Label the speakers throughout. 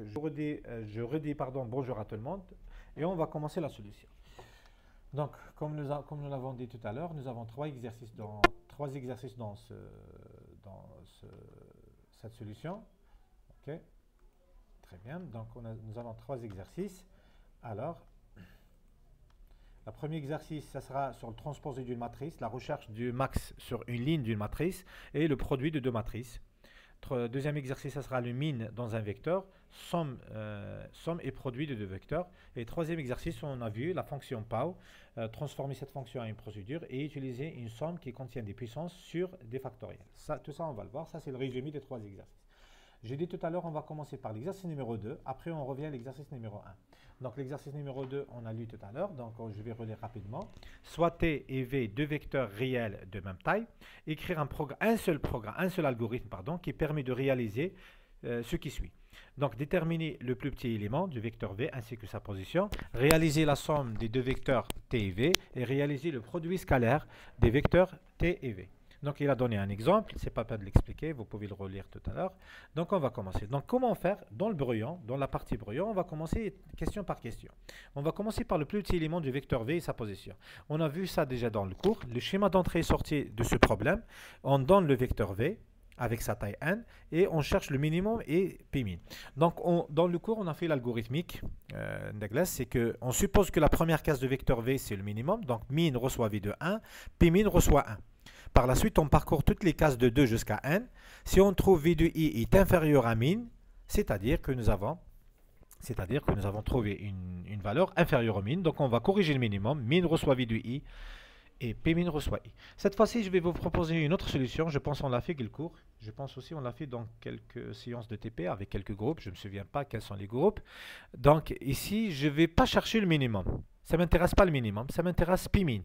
Speaker 1: je redis pardon, bonjour à tout le monde et on va commencer la solution. Donc, comme nous l'avons dit tout à l'heure, nous avons trois exercices dans cette solution. Ok, très bien. Donc, nous avons trois exercices. Alors, le premier exercice, ça sera sur le transposé d'une matrice, la recherche du max sur une ligne d'une matrice et le produit de deux matrices. Deuxième exercice, ça sera le min dans un vecteur, somme et produit de deux vecteurs. Et troisième exercice, on a vu la fonction POW, transformer cette fonction en une procédure et utiliser une somme qui contient des puissances sur des factoriels. Tout ça, on va le voir. Ça, c'est le résumé des trois exercices. J'ai dit tout à l'heure, on va commencer par l'exercice numéro 2. Après, on revient à l'exercice numéro 1. Donc, l'exercice numéro 2, on a lu tout à l'heure. Donc, je vais relire rapidement. Soit T et V, deux vecteurs réels de même taille. Écrire un seul algorithme, qui permet de réaliser ce qui suit. Donc, déterminer le plus petit élément du vecteur V ainsi que sa position. Réaliser la somme des deux vecteurs T et V. Et réaliser le produit scalaire des vecteurs T et V. Donc, il a donné un exemple, c'est pas la peine de l'expliquer, vous pouvez le relire tout à l'heure. Donc, on va commencer. Donc, comment faire dans le brouillon, dans la partie brouillon, on va commencer question par question. On va commencer par le plus petit élément du vecteur V et sa position. On a vu ça déjà dans le cours. Le schéma d'entrée et sortie de ce problème, on donne le vecteur V avec sa taille n et on cherche le minimum et Pmin. Donc, dans le cours, on a fait l'algorithmique c'est qu'on suppose que la première case de vecteur V, c'est le minimum. Donc, min reçoit V de 1, Pmin reçoit 1. Par la suite, on parcourt toutes les cases de 2 jusqu'à n. Si on trouve V de i est inférieur à min, c'est-à-dire que nous avons trouvé une valeur inférieure au min. Donc, on va corriger le minimum. Min reçoit V de i et Pmin reçoit i. Cette fois-ci, je vais vous proposer une autre solution. Je pense qu'on l'a fait quelque cours. Je pense aussi qu'on l'a fait dans quelques séances de TP avec quelques groupes. Je ne me souviens pas quels sont les groupes. Donc, ici, je ne vais pas chercher le minimum. Ça ne m'intéresse pas le minimum. Ça m'intéresse Pmin.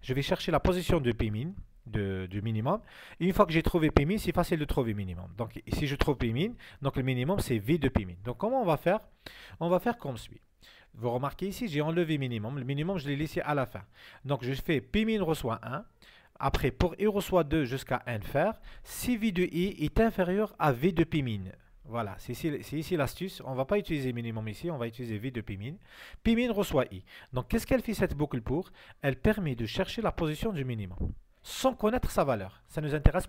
Speaker 1: Je vais chercher la position de Pmin. Du minimum. Et une fois que j'ai trouvé Pmin, c'est facile de trouver minimum. Donc, si je trouve Pmin, donc le minimum, c'est V de Pmin. Donc, comment on va faire? On va faire comme suit. Vous remarquez ici, j'ai enlevé minimum. Le minimum, je l'ai laissé à la fin. Donc, je fais Pmin reçoit 1. Après, pour i reçoit 2 jusqu'à n faire, si V de i est inférieur à V de Pmin. Voilà, c'est ici l'astuce. On ne va pas utiliser minimum ici, on va utiliser V de Pmin. Pmin reçoit i. Donc, qu'est-ce qu'elle fait cette boucle pour? Elle permet de chercher la position du minimum sans connaître sa valeur. Ça ne nous intéresse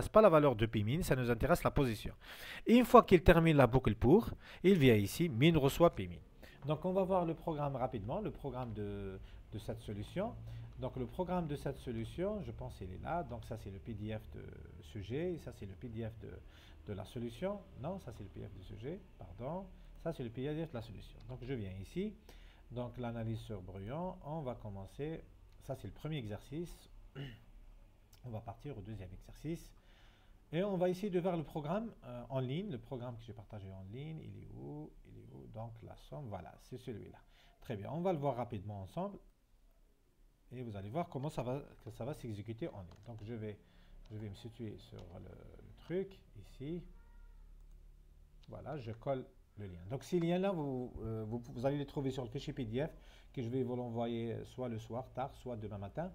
Speaker 1: pas la valeur de Pmin, ça nous intéresse la position. Et une fois qu'il termine la boucle pour, il vient ici, min reçoit Pmin. Donc on va voir le programme rapidement, le programme de cette solution. Donc le programme de cette solution, je pense qu'il est là. Donc ça c'est le PDF de sujet, et ça c'est le PDF de la solution. Non, ça c'est le PDF du sujet, pardon. Ça c'est le PDF de la solution. Donc je viens ici. Donc l'analyse sur brouillon, on va commencer. Ça c'est le premier exercice. On va partir au deuxième exercice et on va essayer de voir le programme en ligne, le programme que j'ai partagé en ligne. Il est où? Donc la somme, voilà, c'est celui-là. Très bien, on va le voir rapidement ensemble et vous allez voir comment ça va s'exécuter en ligne. Donc je vais me situer sur le truc ici. Voilà, je colle le lien. Donc ces liens-là, vous allez les trouver sur le fichier PDF que je vais vous l'envoyer soit le soir, tard, soit demain matin.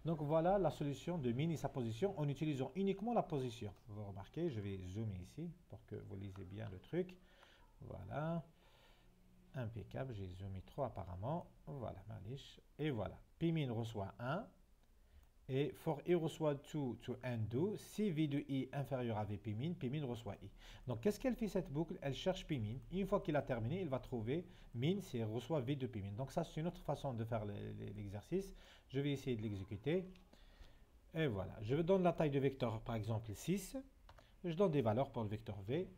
Speaker 1: Donc voilà la solution de min et sa position en utilisant uniquement la position. Vous remarquez, je vais zoomer ici pour que vous lisez bien le truc. Voilà. Impeccable, j'ai zoomé trop apparemment. Voilà, malish. Et voilà. Pmin reçoit 1. Et for i reçoit 2 to n2, si v de i inférieur à v Pmin, Pmin reçoit i. Donc qu'est-ce qu'elle fait cette boucle? Elle cherche Pmin. Une fois qu'il a terminé, il va trouver min si elle reçoit v de Pmin. Donc ça c'est une autre façon de faire l'exercice. Je vais essayer de l'exécuter. Et voilà. Je donne la taille de vecteur par exemple 6. Je donne des valeurs pour le vecteur v.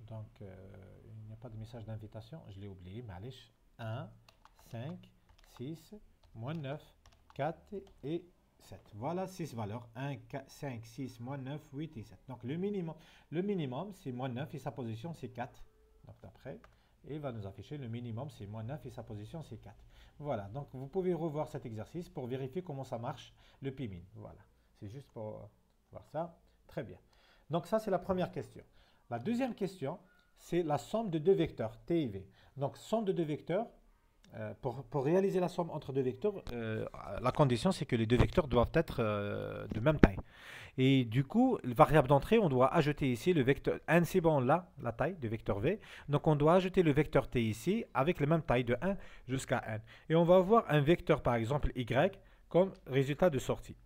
Speaker 1: Donc il n'y a pas de message d'invitation. Je l'ai oublié. Malish. 1, 5, 6, moins 9, 4 et 7. Voilà 6 valeurs. 1, 4, 5, 6, moins 9, 8 et 7. Donc le minimum c'est moins 9 et sa position c'est 4. Donc d'après, et il va nous afficher le minimum c'est moins 9 et sa position c'est 4. Voilà, donc vous pouvez revoir cet exercice pour vérifier comment ça marche le Pmin. Voilà, c'est juste pour voir ça. Très bien. Donc ça c'est la première question. La deuxième question, c'est la somme de deux vecteurs, T et V. Donc somme de deux vecteurs, Pour réaliser la somme entre deux vecteurs, la condition c'est que les deux vecteurs doivent être de même taille. Et du coup, la variable d'entrée, on doit ajouter ici le vecteur n, c'est bon là, la taille de vecteur v. Donc on doit ajouter le vecteur t ici avec la même taille de 1 jusqu'à n. Et on va avoir un vecteur par exemple y comme résultat de sortie.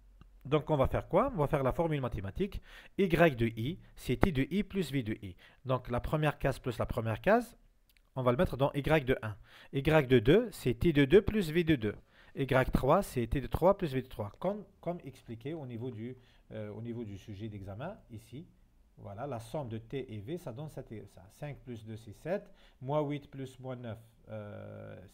Speaker 1: Donc on va faire quoi? On va faire la formule mathématique. Y de i, c'est t de i plus v de i. Donc la première case plus la première case, on va le mettre dans y de 1. Y de 2, c'est t de 2 plus v de 2. Y3, c'est t de 3 plus v de 3. Comme expliqué au niveau du sujet d'examen, ici. Voilà, la somme de t et v, ça donne ça. 5 plus 2, c'est 7. Moins 8 plus moins 9,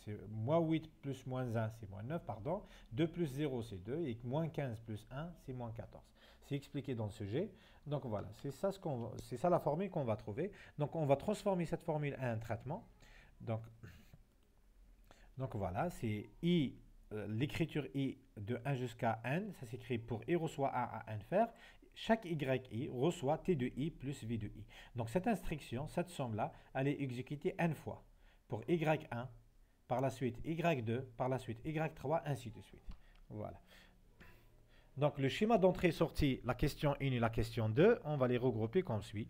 Speaker 1: c'est moins 8 plus moins 1, c'est moins 9, pardon. 2 plus 0, c'est 2. Et moins 15 plus 1, c'est moins 14. C'est expliqué dans le sujet. Donc voilà, c'est ça la formule qu'on va trouver. Donc on va transformer cette formule en un traitement. Donc voilà, c'est i, l'écriture i de 1 jusqu'à n, ça s'écrit pour i reçoit 1 à n faire. Chaque yi reçoit t de i plus v de i. Donc cette instruction, cette somme-là, elle est exécutée n fois. Pour y1, par la suite y2, par la suite y3, ainsi de suite. Voilà. Donc le schéma d'entrée-sortie, la question 1 et la question 2, on va les regrouper comme suit.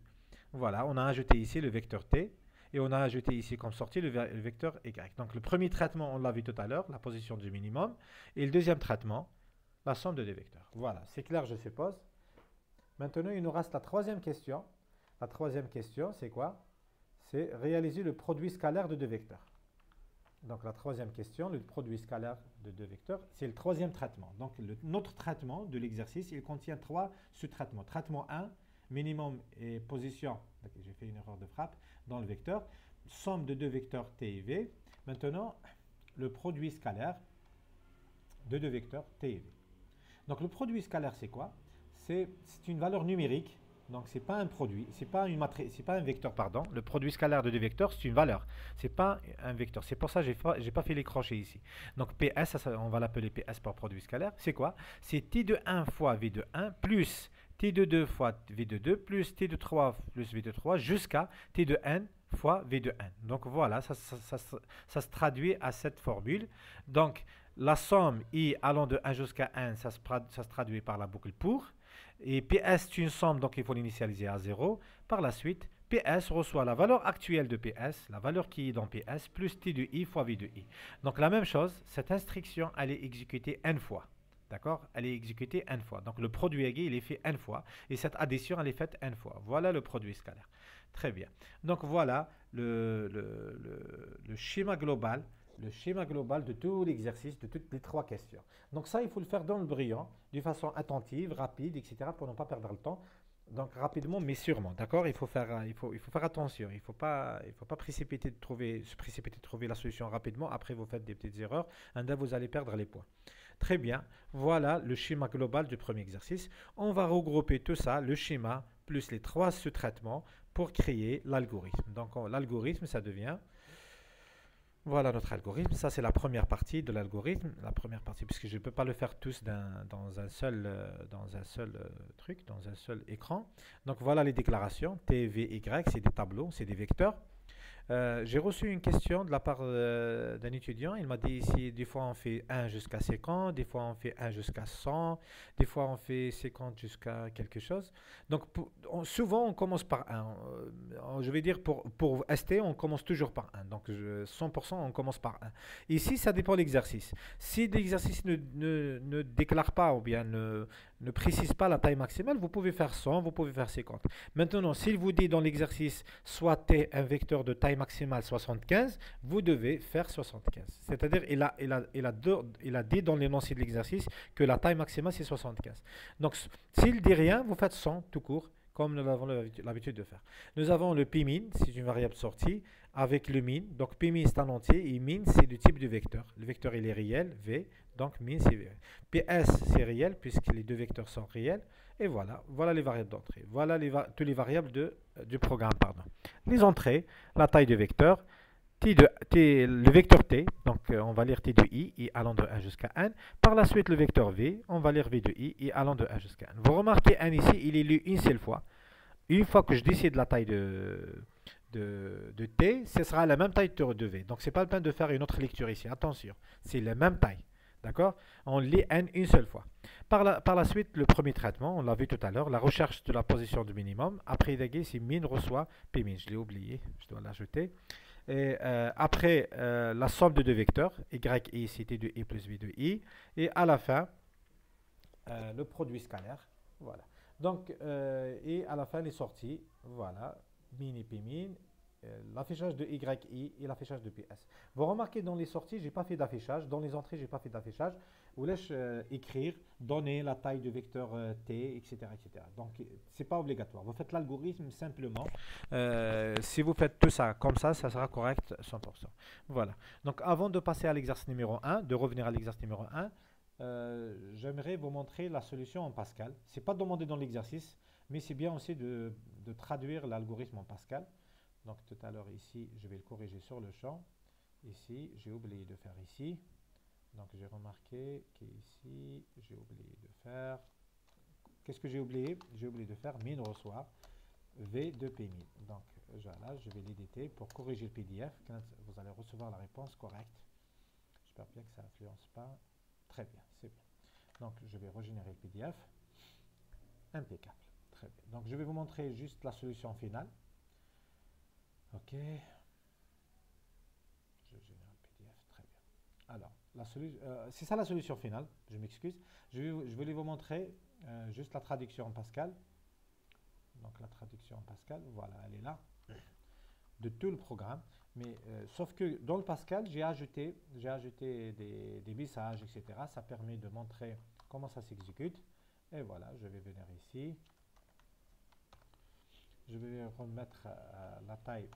Speaker 1: Voilà, on a ajouté ici le vecteur t et on a ajouté ici comme sortie le vecteur y. Donc le premier traitement, on l'a vu tout à l'heure, la position du minimum. Et le deuxième traitement, la somme de deux vecteurs. Voilà, c'est clair, je suppose. Maintenant, il nous reste la troisième question. La troisième question, c'est quoi? C'est réaliser le produit scalaire de deux vecteurs. Donc la troisième question, le produit scalaire de deux vecteurs, c'est le troisième traitement. Donc notre traitement de l'exercice, il contient trois sous-traitements. Traitement 1, minimum et position, j'ai fait une erreur de frappe, dans le vecteur. Somme de deux vecteurs t et v. Maintenant, le produit scalaire de deux vecteurs t et v. Donc le produit scalaire, c'est quoi? C'est une valeur numérique. Donc, ce n'est pas un produit, ce n'est pas un vecteur, pardon. Le produit scalaire de deux vecteurs, c'est une valeur. Ce n'est pas un vecteur. C'est pour ça que je n'ai pas fait les crochets ici. Donc, PS, on va l'appeler PS par produit scalaire. C'est quoi? C'est t de 1 fois v de 1 plus t de 2 fois v de 2 plus t de 3 plus v de 3 jusqu'à t de n fois v de n. Donc, voilà, ça se traduit à cette formule. Donc, la somme i allant de 1 jusqu'à n, ça se traduit par la boucle pour. Et PS, c'est une somme, donc il faut l'initialiser à 0. Par la suite, PS reçoit la valeur actuelle de PS, la valeur qui est dans PS, plus T de I fois V de I. Donc la même chose, cette instruction, elle est exécutée n fois. D'accord? Elle est exécutée n fois. Donc le produit aiguë, il est fait n fois. Et cette addition, elle est faite n fois. Voilà le produit scalaire. Très bien. Donc voilà le schéma global. Le schéma global de tout l'exercice, de toutes les trois questions. Donc ça, il faut le faire dans le brillant, de façon attentive, rapide, etc., pour ne pas perdre le temps. Donc rapidement, mais sûrement, d'accord? Il faut faire attention. Il ne faut pas se précipiter de trouver la solution rapidement. Après, vous faites des petites erreurs. Et là, vous allez perdre les points. Très bien. Voilà le schéma global du premier exercice. On va regrouper tout ça, le schéma, plus les trois sous-traitements, pour créer l'algorithme. Donc l'algorithme, ça devient... Voilà notre algorithme. Ça, c'est la première partie de l'algorithme. La première partie, puisque je ne peux pas le faire tous dans un seul truc, dans un seul écran. Donc, voilà les déclarations. T, V, Y, c'est des tableaux, c'est des vecteurs. J'ai reçu une question de la part d'un étudiant. Il m'a dit ici, des fois on fait 1 jusqu'à 50, des fois on fait 1 jusqu'à 100, des fois on fait 50 jusqu'à quelque chose. Donc souvent on commence par 1. Je vais dire pour ST, on commence toujours par 1. Donc 100% on commence par 1. Ici, ça dépend de l'exercice. Si l'exercice ne déclare pas ou bien ne précise pas la taille maximale, vous pouvez faire 100, vous pouvez faire 50. Maintenant, s'il vous dit dans l'exercice, soit T, un vecteur de taille maximale 75, vous devez faire 75. C'est-à-dire, il a dit dans l'énoncé de l'exercice que la taille maximale, c'est 75. Donc, s'il dit rien, vous faites 100 tout court, comme nous avons l'habitude de faire. Nous avons le Pmin, c'est une variable sortie, avec le min. Donc, Pmin, c'est un entier, et min, c'est du type de vecteur. Le vecteur, il est réel, V, donc min, c'est V. PS, c'est réel, puisque les deux vecteurs sont réels. Et voilà les variables d'entrée. Voilà toutes les variables du programme. Pardon. Les entrées, la taille du vecteur, le vecteur t, donc on va lire t de i, i allant de 1 jusqu'à n. Par la suite, le vecteur v, on va lire v de i allant de 1 jusqu'à n. Vous remarquez, n ici, il est lu une seule fois. Une fois que je décide la taille de T, ce sera la même taille de V. Donc, c'est pas le peine de faire une autre lecture ici. Attention, c'est la même taille. D'accord? On lit N une seule fois. Par la suite, le premier traitement, on l'a vu tout à l'heure, la recherche de la position du minimum. Après évaluer si min reçoit P min. Je l'ai oublié, je dois l'ajouter. Et après, la somme de deux vecteurs, y, i, c'était de i plus v de i. Et à la fin, le produit scalaire. Voilà. Donc, et à la fin, les sorties. Voilà. Min et P min. L'affichage de YI et l'affichage de PS. Vous remarquez dans les sorties, je n'ai pas fait d'affichage. Dans les entrées, je n'ai pas fait d'affichage. Vous laisse écrire, donner la taille de vecteur T, etc., etc. Donc, ce n'est pas obligatoire. Vous faites l'algorithme simplement. Si vous faites tout ça comme ça sera correct 100%. Voilà. Donc, avant de passer à l'exercice numéro 1, de revenir à l'exercice numéro 1, j'aimerais vous montrer la solution en Pascal. Ce n'est pas demandé dans l'exercice, mais c'est bien aussi de traduire l'algorithme en Pascal. Donc tout à l'heure ici, je vais le corriger sur le champ. Ici, j'ai oublié de faire ici. Donc j'ai remarqué qu'ici, j'ai oublié de faire... Qu'est-ce que j'ai oublié? J'ai oublié de faire min reçoit V de P min. Donc là, je vais l'éditer pour corriger le PDF. Quand vous allez recevoir la réponse correcte. J'espère bien que ça n'influence pas. Très bien, c'est bien. Donc je vais régénérer le PDF. Impeccable. Très bien. Donc je vais vous montrer juste la solution finale. Ok, je génère le PDF, très bien. Alors, c'est ça la solution finale, je m'excuse. Je voulais vous montrer juste la traduction en Pascal. Donc la traduction en Pascal, voilà, elle est là, de tout le programme. Mais sauf que dans le Pascal, j'ai ajouté des messages, etc. Ça permet de montrer comment ça s'exécute. Et voilà, je vais venir ici. Je vais remettre la taille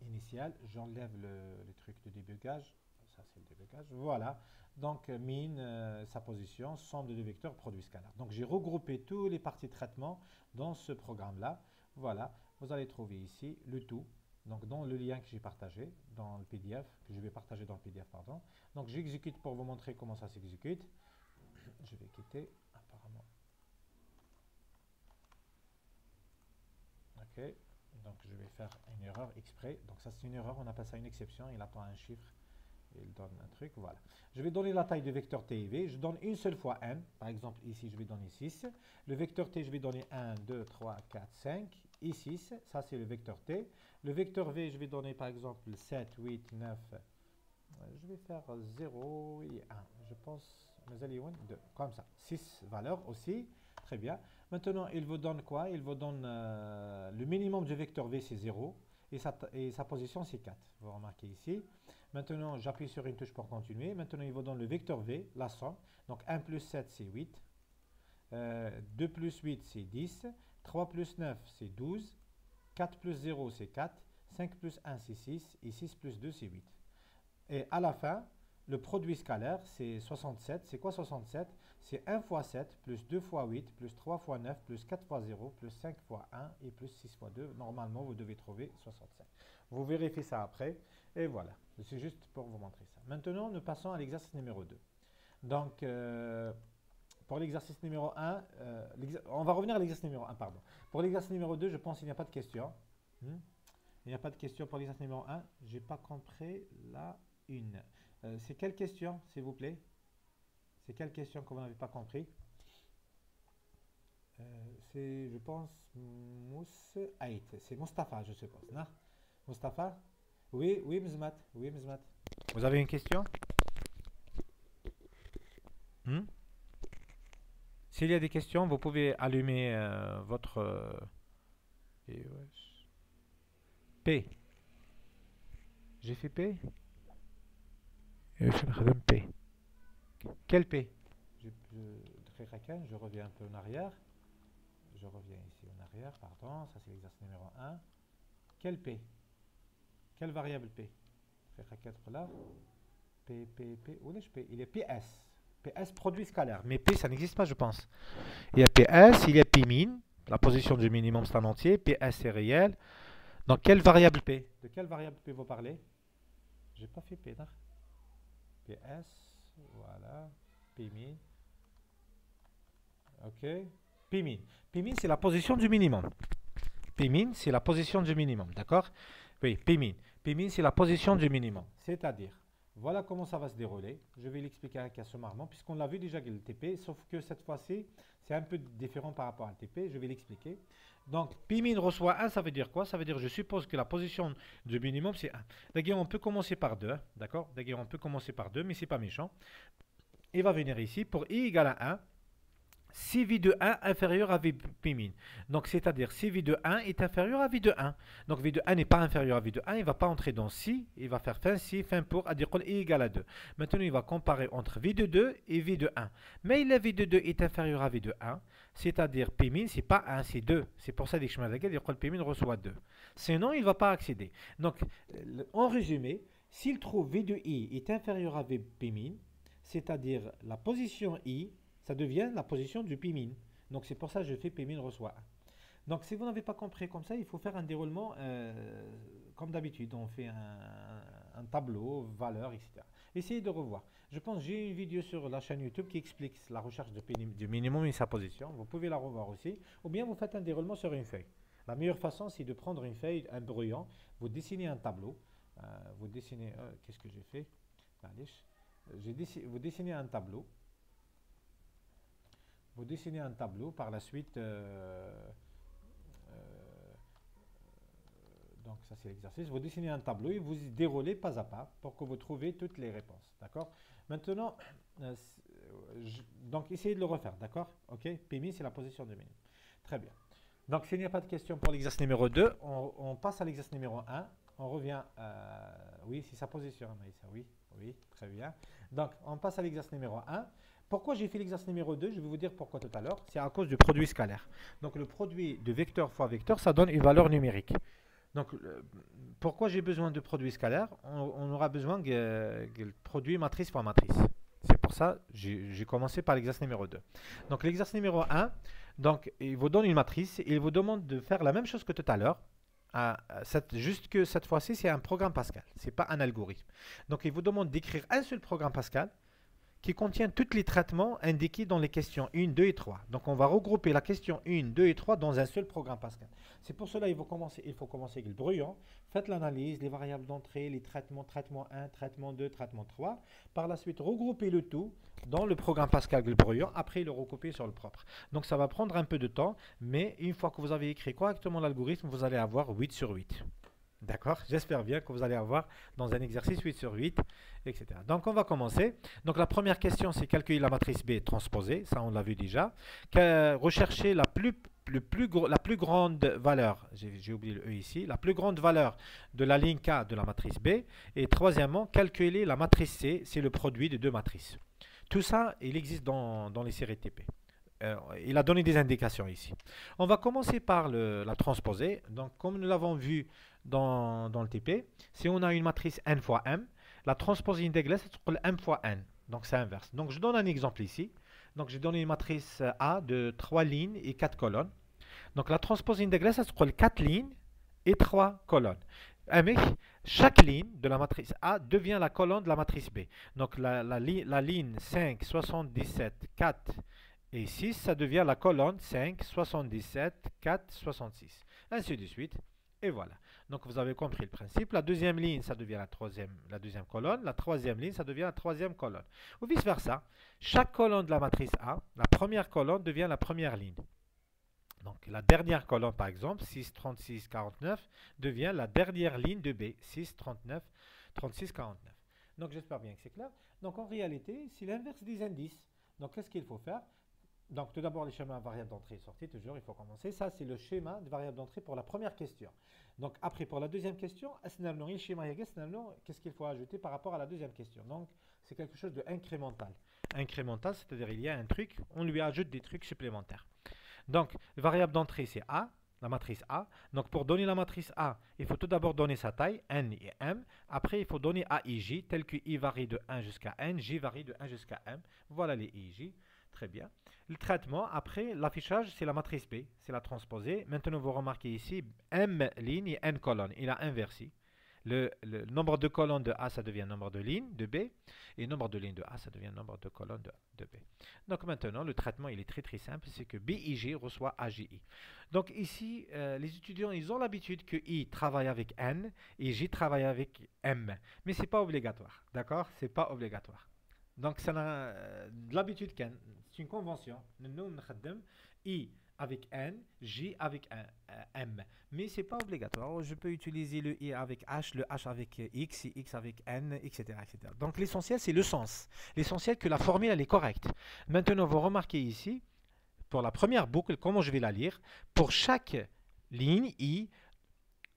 Speaker 1: initiale. J'enlève le truc de débugage. Ça, c'est le débugage. Voilà. Donc, min, sa position, somme de deux vecteurs, produit scalaire. Donc, j'ai regroupé tous les parties de traitement dans ce programme-là. Voilà. Vous allez trouver ici le tout. Donc, dans le lien que j'ai partagé, dans le PDF, que je vais partager dans le PDF, pardon. Donc, j'exécute pour vous montrer comment ça s'exécute. Je vais quitter, apparemment. Ok, donc je vais faire une erreur exprès. Donc ça c'est une erreur, on appelle ça une exception. Il attend un chiffre, il donne un truc, voilà. Je vais donner la taille de vecteur T et V. Je donne une seule fois n. Par exemple ici je vais donner 6. Le vecteur T je vais donner 1, 2, 3, 4, 5 et 6. Ça c'est le vecteur T. Le vecteur V je vais donner par exemple 7, 8, 9. Je vais faire 0 et 1. Je pense, mais allez, 2. Comme ça. 6 valeurs aussi. Très bien. Maintenant, il vous donne quoi? Il vous donne le minimum du vecteur V, c'est 0. Et sa position, c'est 4. Vous remarquez ici. Maintenant, j'appuie sur une touche pour continuer. Maintenant, il vous donne le vecteur V, la somme. Donc, 1 plus 7, c'est 8. 2 plus 8, c'est 10. 3 plus 9, c'est 12. 4 plus 0, c'est 4. 5 plus 1, c'est 6. Et 6 plus 2, c'est 8. Et à la fin, le produit scalaire, c'est 67. C'est quoi 67? C'est 1 fois 7, plus 2 fois 8, plus 3 fois 9, plus 4 fois 0, plus 5 fois 1 et plus 6 fois 2. Normalement, vous devez trouver 67. Vous vérifiez ça après. Et voilà. C'est juste pour vous montrer ça. Maintenant, nous passons à l'exercice numéro 2. Donc, pour l'exercice numéro 1, on va revenir à l'exercice numéro 1, pardon. Pour l'exercice numéro 2, je pense qu'il n'y a pas de question. Il n'y a pas de question pour l'exercice numéro 1. Je n'ai pas compris la une. C'est quelle question, s'il vous plaît? C'est quelle question que vous n'avez pas compris? C'est, je pense, Moussaït. C'est Mustapha, je suppose. Non? Mustapha? Oui, oui, Mzmat. Oui, Mzmat. Vous avez une question? S'il y a des questions, vous pouvez allumer votre P. J'ai fait P? P. Quel P? Je reviens un peu en arrière. Je reviens ici en arrière, pardon. Ça, c'est l'exercice numéro 1. Quel P? Quelle variable P? Là. P. Où est-ce P? Il est PS. PS produit scalaire. Mais P, ça n'existe pas, je pense. Il y a PS, il y a P min. La position du minimum, c'est un entier. PS est réel. Donc, quelle variable P? De quelle variable P vous parlez? J'ai pas fait P, non? PS, voilà. P min. Ok. P min. P min, c'est la position du minimum. P min, c'est la position du minimum, d'accord? Oui, P min. P min, c'est la position du minimum. C'est-à-dire, voilà comment ça va se dérouler. Je vais l'expliquer avec un sommairement, puisqu'on l'a vu déjà avec le TP, sauf que cette fois-ci, c'est un peu différent par rapport à le TP. Je vais l'expliquer. Donc, P min reçoit 1, ça veut dire quoi? Ça veut dire, je suppose que la position du minimum, c'est 1. D'ailleurs, on peut commencer par 2, hein, d'accord? D'ailleurs, on peut commencer par 2, mais c'est pas méchant. Il va venir ici pour i égale à 1. Si v de 1 inférieur à v p min. Donc, c'est-à-dire si v de 1 est inférieur à v de 1. Donc, v de 1 n'est pas inférieur à v de 1, il ne va pas entrer dans si, il va faire fin si, fin pour, à dire i égale à 2. Maintenant, il va comparer entre v de 2 et v de 1. Mais le v de 2 est inférieur à v de 1, c'est-à-dire p min, c'est pas 1, c'est 2. C'est pour ça que je m'adresse, il p min reçoit 2. Sinon, il ne va pas accéder. Donc, en résumé, s'il trouve v de i est inférieur à v p min, c'est-à-dire la position i, ça devient la position du P min. Donc c'est pour ça que je fais P min reçoit 1. Donc si vous n'avez pas compris comme ça, il faut faire un déroulement comme d'habitude. On fait un tableau, valeur, etc. Essayez de revoir. Je pense que j'ai une vidéo sur la chaîne YouTube qui explique la recherche du minimum et sa position. Vous pouvez la revoir aussi. Ou bien vous faites un déroulement sur une feuille. La meilleure façon, c'est de prendre une feuille, un brouillon. Vous dessinez un tableau. Vous dessinez... qu'est-ce que j'ai fait? Vous dessinez un tableau. Vous dessinez un tableau, par la suite, donc ça c'est l'exercice, vous dessinez un tableau et vous déroulez pas à pas pour que vous trouviez toutes les réponses, d'accord? Maintenant, donc essayez de le refaire, d'accord? Ok, P min c'est la position de minimum. Très bien. Donc s'il n'y a pas de question pour l'exercice numéro 2, on passe à l'exercice numéro 1, on revient, oui c'est sa position, Maïssa, oui, oui, très bien. Donc on passe à l'exercice numéro 1. Pourquoi j'ai fait l'exercice numéro 2? Je vais vous dire pourquoi tout à l'heure. C'est à cause du produit scalaire. Donc le produit de vecteur fois vecteur, ça donne une valeur numérique. Donc pourquoi j'ai besoin de produit scalaire? On aura besoin de produit matrice fois matrice. C'est pour ça que j'ai commencé par l'exercice numéro 2. Donc l'exercice numéro 1, donc, il vous donne une matrice et il vous demande de faire la même chose que tout à l'heure. Juste que cette fois-ci, c'est un programme Pascal. Ce n'est pas un algorithme. Donc il vous demande d'écrire un seul programme Pascal qui contient tous les traitements indiqués dans les questions 1, 2 et 3. Donc on va regrouper la question 1, 2 et 3 dans un seul programme Pascal. C'est pour cela qu'il faut commencer avec le brouillon. Faites l'analyse, les variables d'entrée, les traitements, traitement 1, traitement 2, traitement 3. Par la suite, regroupez le tout dans le programme Pascal le brouillon, après le recouper sur le propre. Donc ça va prendre un peu de temps, mais une fois que vous avez écrit correctement l'algorithme, vous allez avoir 8 sur 8. D'accord? J'espère bien que vous allez avoir dans un exercice 8 sur 8, etc. Donc, on va commencer. Donc, la première question, c'est calculer la matrice B transposée. Ça, on l'a vu déjà. Rechercher la plus grande valeur, j'ai oublié le E ici, la plus grande valeur de la ligne K de la matrice B. Et troisièmement, calculer la matrice C, c'est le produit de deux matrices. Tout ça, il existe dans les séries TP. Il a donné des indications ici. On va commencer par la transposée. Donc, comme nous l'avons vu dans le TP, si on a une matrice n fois m, la transposée intégrale, c'est m fois n. Donc, c'est inverse. Donc, je donne un exemple ici. Donc, j'ai donné une matrice A de 3 lignes et 4 colonnes. Donc, la transposée intégrale, c'est 4 lignes et 3 colonnes. Mais chaque ligne de la matrice A devient la colonne de la matrice B. Donc, la ligne 5, 77, 4 et 6, ça devient la colonne 5, 77, 4, 66. Ainsi de suite. Et voilà. Donc, vous avez compris le principe. La deuxième ligne, ça devient la deuxième colonne. La troisième ligne, ça devient la troisième colonne. Ou vice-versa. Chaque colonne de la matrice A, la première colonne devient la première ligne. Donc, la dernière colonne, par exemple, 6, 36, 49, devient la dernière ligne de B. 6, 39, 36, 49. Donc, j'espère bien que c'est clair. Donc, en réalité, c'est l'inverse des indices. Donc, qu'est-ce qu'il faut faire? Donc, tout d'abord, les schémas variables d'entrée et sortie, toujours, il faut commencer. Ça, c'est le schéma de variable d'entrée pour la première question. Donc, après, pour la deuxième question, qu'est-ce qu'il faut ajouter par rapport à la deuxième question? Donc, c'est quelque chose d'incrémental. Incrémental, c'est-à-dire il y a un truc, on lui ajoute des trucs supplémentaires. Donc, variable d'entrée, c'est A, la matrice A. Donc, pour donner la matrice A, il faut tout d'abord donner sa taille, n et m. Après, il faut donner A, I, J, tel que I varie de 1 jusqu'à n, J varie de 1 jusqu'à m. Voilà les I, J. Très bien. Le traitement, après, l'affichage, c'est la matrice B, c'est la transposée. Maintenant, vous remarquez ici, M ligne et N colonne. Il a inversé. Le nombre de colonnes de A, ça devient nombre de lignes de B. Et nombre de lignes de A, ça devient nombre de colonnes de B. Donc maintenant, le traitement, il est très très simple. C'est que BIG reçoit AJI. Donc ici, les étudiants, ils ont l'habitude que I travaille avec N et J travaille avec M. Mais ce n'est pas obligatoire. D'accord? C'est pas obligatoire. Donc, ça n'a de l'habitude qu'N. C'est une convention. Nous, nous I avec N, J avec M. Mais ce n'est pas obligatoire. Je peux utiliser le I avec H, le H avec X, et X avec N, etc. etc. Donc l'essentiel, c'est le sens. L'essentiel que la formule, elle est correcte. Maintenant, vous remarquez ici, pour la première boucle, comment je vais la lire, pour chaque ligne I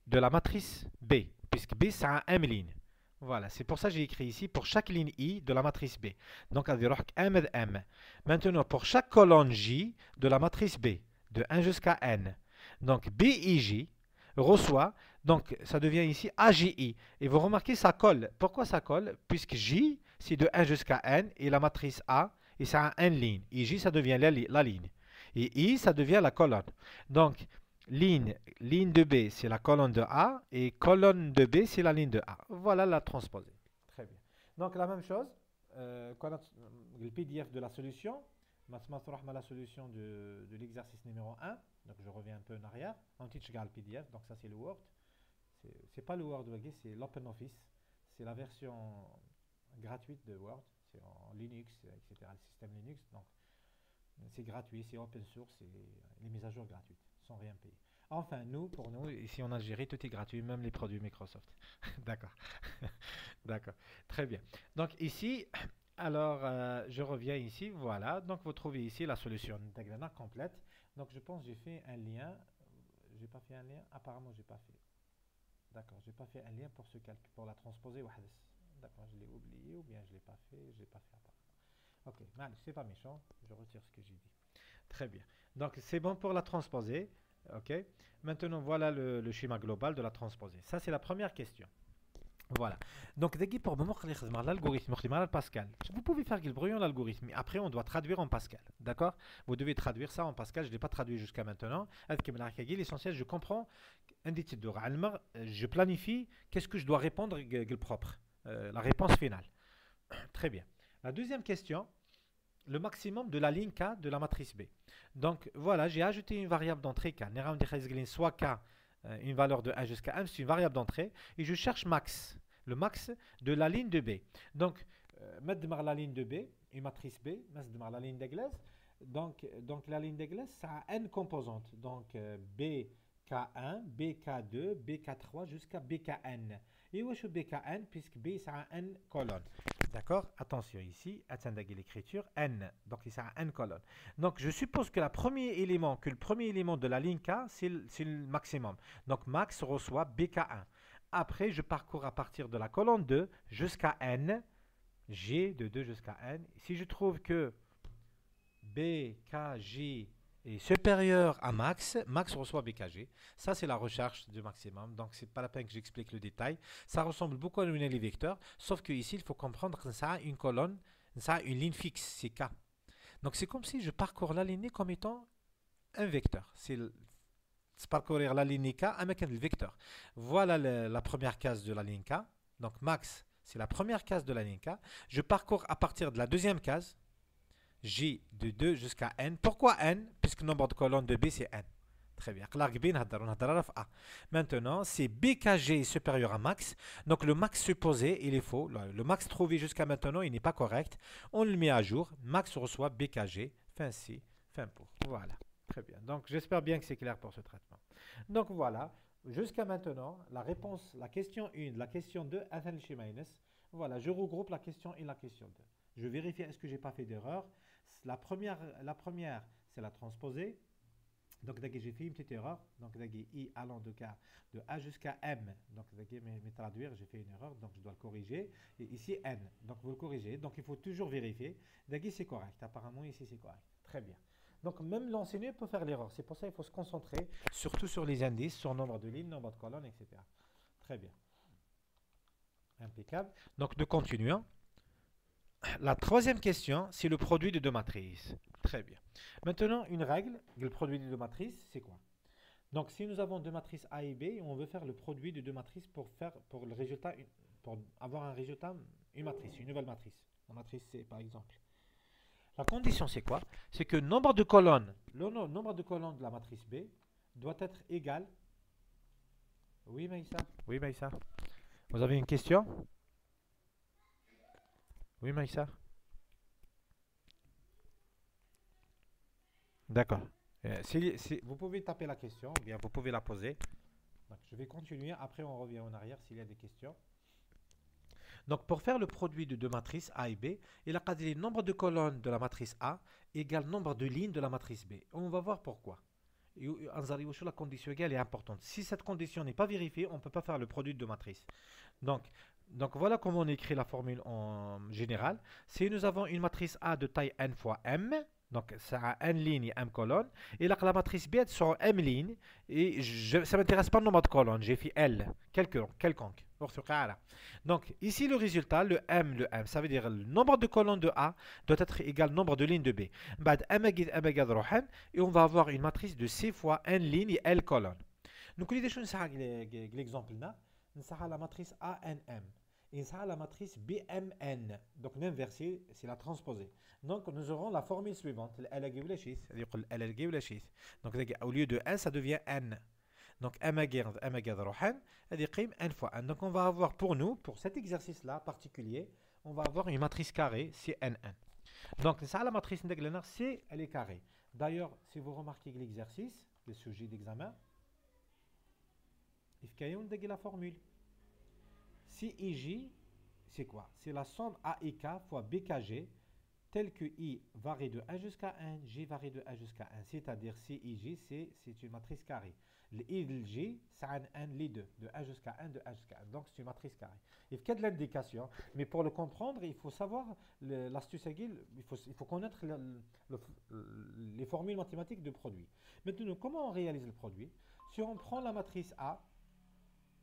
Speaker 1: de la matrice B, puisque B, ça a M ligne. Voilà, c'est pour ça que j'ai écrit ici pour chaque ligne I de la matrice B. Donc, elle va M de M. Maintenant, pour chaque colonne J de la matrice B, de 1 jusqu'à N. Donc, BIJ reçoit, donc ça devient ici AJI. Et vous remarquez, ça colle. Pourquoi ça colle? Puisque J, c'est de 1 jusqu'à N, et la matrice A, et ça a N ligne. Et J, ça devient la ligne. Et I, ça devient la colonne. Donc, ligne de B, c'est la colonne de A, et colonne de B, c'est la ligne de A. Voilà la transposée. Très bien. Donc, la même chose, le PDF de la solution, la solution de l'exercice numéro 1. Donc, je reviens un peu en arrière. On teach le PDF, donc ça, c'est le Word. C'est pas le Word, c'est l'OpenOffice. C'est la version gratuite de Word. C'est en Linux, etc. Le système Linux. Donc, c'est gratuit, c'est open source, c'est les mises à jour gratuites, sans rien payer. Enfin, pour nous, ici en Algérie, tout est gratuit, même les produits Microsoft. D'accord. D'accord. Très bien. Donc ici, alors, je reviens ici, voilà. Donc, vous trouvez ici la solution Daglana complète. Donc, je pense que j'ai fait un lien. J'ai pas fait un lien. Apparemment, j'ai pas fait. D'accord, j'ai pas fait un lien pour ce calcul, pour la transposer. D'accord, je l'ai oublié ou bien je l'ai pas fait. J'ai pas fait apparemment. Ok, c'est pas méchant, je retire ce que j'ai dit. Très bien. Donc c'est bon pour la transposer. Ok. Maintenant voilà le schéma global de la transposée. Ça c'est la première question. Voilà. Donc dès pour l'algorithme Pascal. Vous pouvez faire le brouillon l'algorithme, mais après on doit traduire en Pascal. D'accord? Vous devez traduire ça en Pascal. Je ne l'ai pas traduit jusqu'à maintenant. L'essentiel, je comprends. Je planifie qu'est-ce que je dois répondre propre. La réponse finale. Très bien. La deuxième question, le maximum de la ligne K de la matrice B. Donc voilà, j'ai ajouté une variable d'entrée K. Soit K, une valeur de 1 jusqu'à M, c'est une variable d'entrée. Et je cherche max, le max de la ligne de B. Donc, la ligne de B, une matrice B, la ligne d'Eglaise. Donc la ligne d'Eglaise, ça a N composantes. Donc BK1, BK2, BK3 jusqu'à BKN. Et où est-ce BKN? Puisque B, ça a N colonnes. D'accord? Attention ici, attendez l'écriture, N. Donc, ça a N colonnes. Donc, je suppose que le premier élément de la ligne K, c'est le maximum. Donc, max reçoit BK1. Après, je parcours à partir de la colonne 2 jusqu'à N, G de 2 jusqu'à N. Si je trouve que BKJ est supérieur à max, max reçoit BKG. Ça, c'est la recherche du maximum. Donc, c'est pas la peine que j'explique le détail. Ça ressemble beaucoup à une ligne vecteur, sauf que ici, il faut comprendre que ça a une colonne, ça a une ligne fixe, c'est K. Donc, c'est comme si je parcours la ligne comme étant un vecteur. C'est parcourir la ligne K avec un vecteur. Voilà la première case de la ligne K. Donc, max, c'est la première case de la ligne K. Je parcours à partir de la deuxième case, J de 2 jusqu'à N. Pourquoi N? Puisque le nombre de colonnes de B, c'est N. Très bien. Maintenant, c'est BKG supérieur à max. Donc, le max supposé, il est faux. Le max trouvé jusqu'à maintenant, il n'est pas correct. On le met à jour. Max reçoit BKG. Fin C, fin pour. Voilà. Très bien. Donc, j'espère bien que c'est clair pour ce traitement. Donc, voilà. Jusqu'à maintenant, la réponse, la question 1, la question 2, voilà, je regroupe la question 1 et la question 2. Je vérifie est-ce que je n'ai pas fait d'erreur. La première c'est la transposée. Donc, j'ai fait une petite erreur. Donc, I allant de A jusqu'à M. Donc, mais traduire, j'ai fait une erreur. Donc, je dois le corriger. Et ici, N. Donc, vous le corrigez. Donc, il faut toujours vérifier. C'est correct. Apparemment, ici, c'est correct. Très bien. Donc, même l'enseignant peut faire l'erreur. C'est pour ça qu'il faut se concentrer surtout sur les indices, sur le nombre de lignes, nombre de colonnes, etc. Très bien. Impeccable. Donc, nous continuons. La troisième question, c'est le produit de deux matrices. Très bien. Maintenant, une règle, le produit de deux matrices, c'est quoi? Donc, si nous avons deux matrices A et B, on veut faire le produit de deux matrices pour le résultat, pour avoir un résultat, une matrice, une nouvelle matrice. La matrice C, par exemple. La condition, c'est quoi? C'est que nombre de colonnes, nombre de colonnes de la matrice B doit être égal. Oui, Maïssa? Oui, Maïssa. Vous avez une question? Oui, Maïssa. D'accord. Vous pouvez taper la question, ou bien vous pouvez la poser. Donc, je vais continuer. Après, on revient en arrière s'il y a des questions. Donc, pour faire le produit de deux matrices A et B, il a dit le nombre de colonnes de la matrice A égale nombre de lignes de la matrice B. On va voir pourquoi. La condition égale est importante. Si cette condition n'est pas vérifiée, on ne peut pas faire le produit de deux matrices. Donc, voilà comment on écrit la formule en général. Si nous avons une matrice A de taille n fois m, donc ça a n lignes et m colonnes, et là, la matrice B est sur m lignes, et ça ne m'intéresse pas le nombre de colonnes, j'ai fait L, quelconque. Donc ici le résultat, le m, ça veut dire le nombre de colonnes de A doit être égal au nombre de lignes de B. Et on va avoir une matrice de C fois n lignes et L colonnes. Donc l'exemple là, la matrice ANM. Et ça, la matrice BMN. Donc, l'inversé, c'est la transposée. Donc, nous aurons la formule suivante. Donc, au lieu de N, ça devient N. Donc, M N fois N. Donc, on va avoir pour nous, pour cet exercice-là particulier, on va avoir une matrice carrée, c'est NN. Donc, ça, la matrice C, elle est carrée. D'ailleurs, si vous remarquez l'exercice, le sujet d'examen, il faut qu'il la formule. Si IJ, c'est quoi? C'est la somme AIK fois BKG, tel que I varie de 1 jusqu'à 1, J varie de 1 jusqu'à 1. C'est-à-dire CIJ, c'est une matrice carrée. Le I de J, c'est un N, les deux, de 1 jusqu'à 1, de 1 jusqu'à 1. Donc, c'est une matrice carrée. Il faut qu'il y ait de l'indication, mais pour le comprendre, il faut savoir l'astuce aiguille, il faut connaître les formules mathématiques de produit. Maintenant, comment on réalise le produit? Si on prend la matrice A,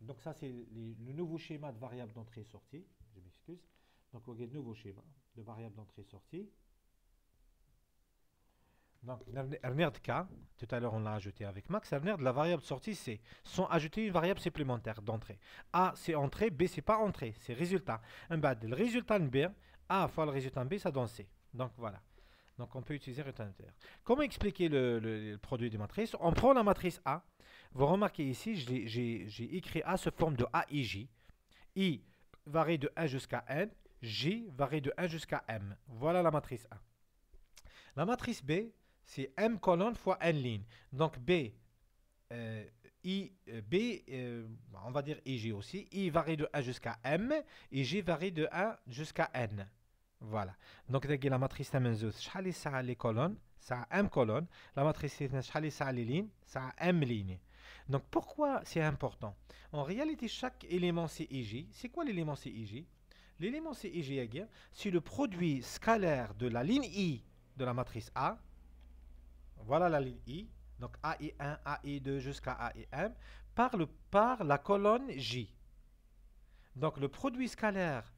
Speaker 1: donc ça, c'est le nouveau schéma de variable d'entrée et sortie. Je m'excuse. Donc, on a le nouveau schéma de variable d'entrée et sortie. Donc, cas, tout à l'heure, on l'a ajouté avec Max. De la variable sortie, c'est sans ajouter une variable supplémentaire d'entrée. A, c'est entrée. B, c'est pas entrée. C'est résultat. Le résultat de B, A fois le résultat de B, ça donne C. Donc, voilà. Donc, on peut utiliser résultat intérieur. Comment expliquer le produit des matrices? On prend la matrice A. Vous remarquez ici, j'ai écrit A sous forme de AIJ. I varie de 1 jusqu'à N. J varie de 1 jusqu'à M. Voilà la matrice A. La matrice B, c'est M colonne fois N ligne. Donc B, on va dire IJ aussi. I varie de 1 jusqu'à M. Et J varie de 1 jusqu'à N. Voilà. Donc, la matrice ça a les colonnes, ça a M colonnes. La matrice ça a les lignes, ça a M lignes. Donc, pourquoi c'est important? En réalité, chaque élément CIJ, c'est quoi l'élément CIJ? L'élément CIJ, c'est le produit scalaire de la ligne I de la matrice A. Voilà la ligne I. Donc, AI1, AI2 jusqu'à AIM par la colonne J. Donc, le produit scalaire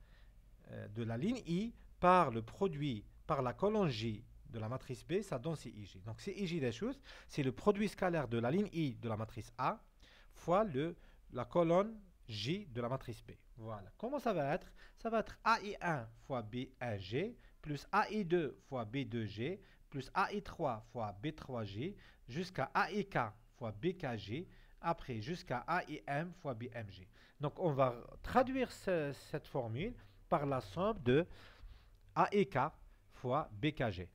Speaker 1: de la ligne I par la colonne J de la matrice B, ça donne CIJ. Donc CIJ des choses, c'est le produit scalaire de la ligne I de la matrice A fois la colonne J de la matrice B. Voilà. Comment ça va être? Ça va être AI1 fois B1G plus AI2 fois B2G plus AI3 fois B3G jusqu'à AIK fois BKG, après jusqu'à AIM fois BMG. Donc on va traduire cette formule par la somme de AEK fois BKG.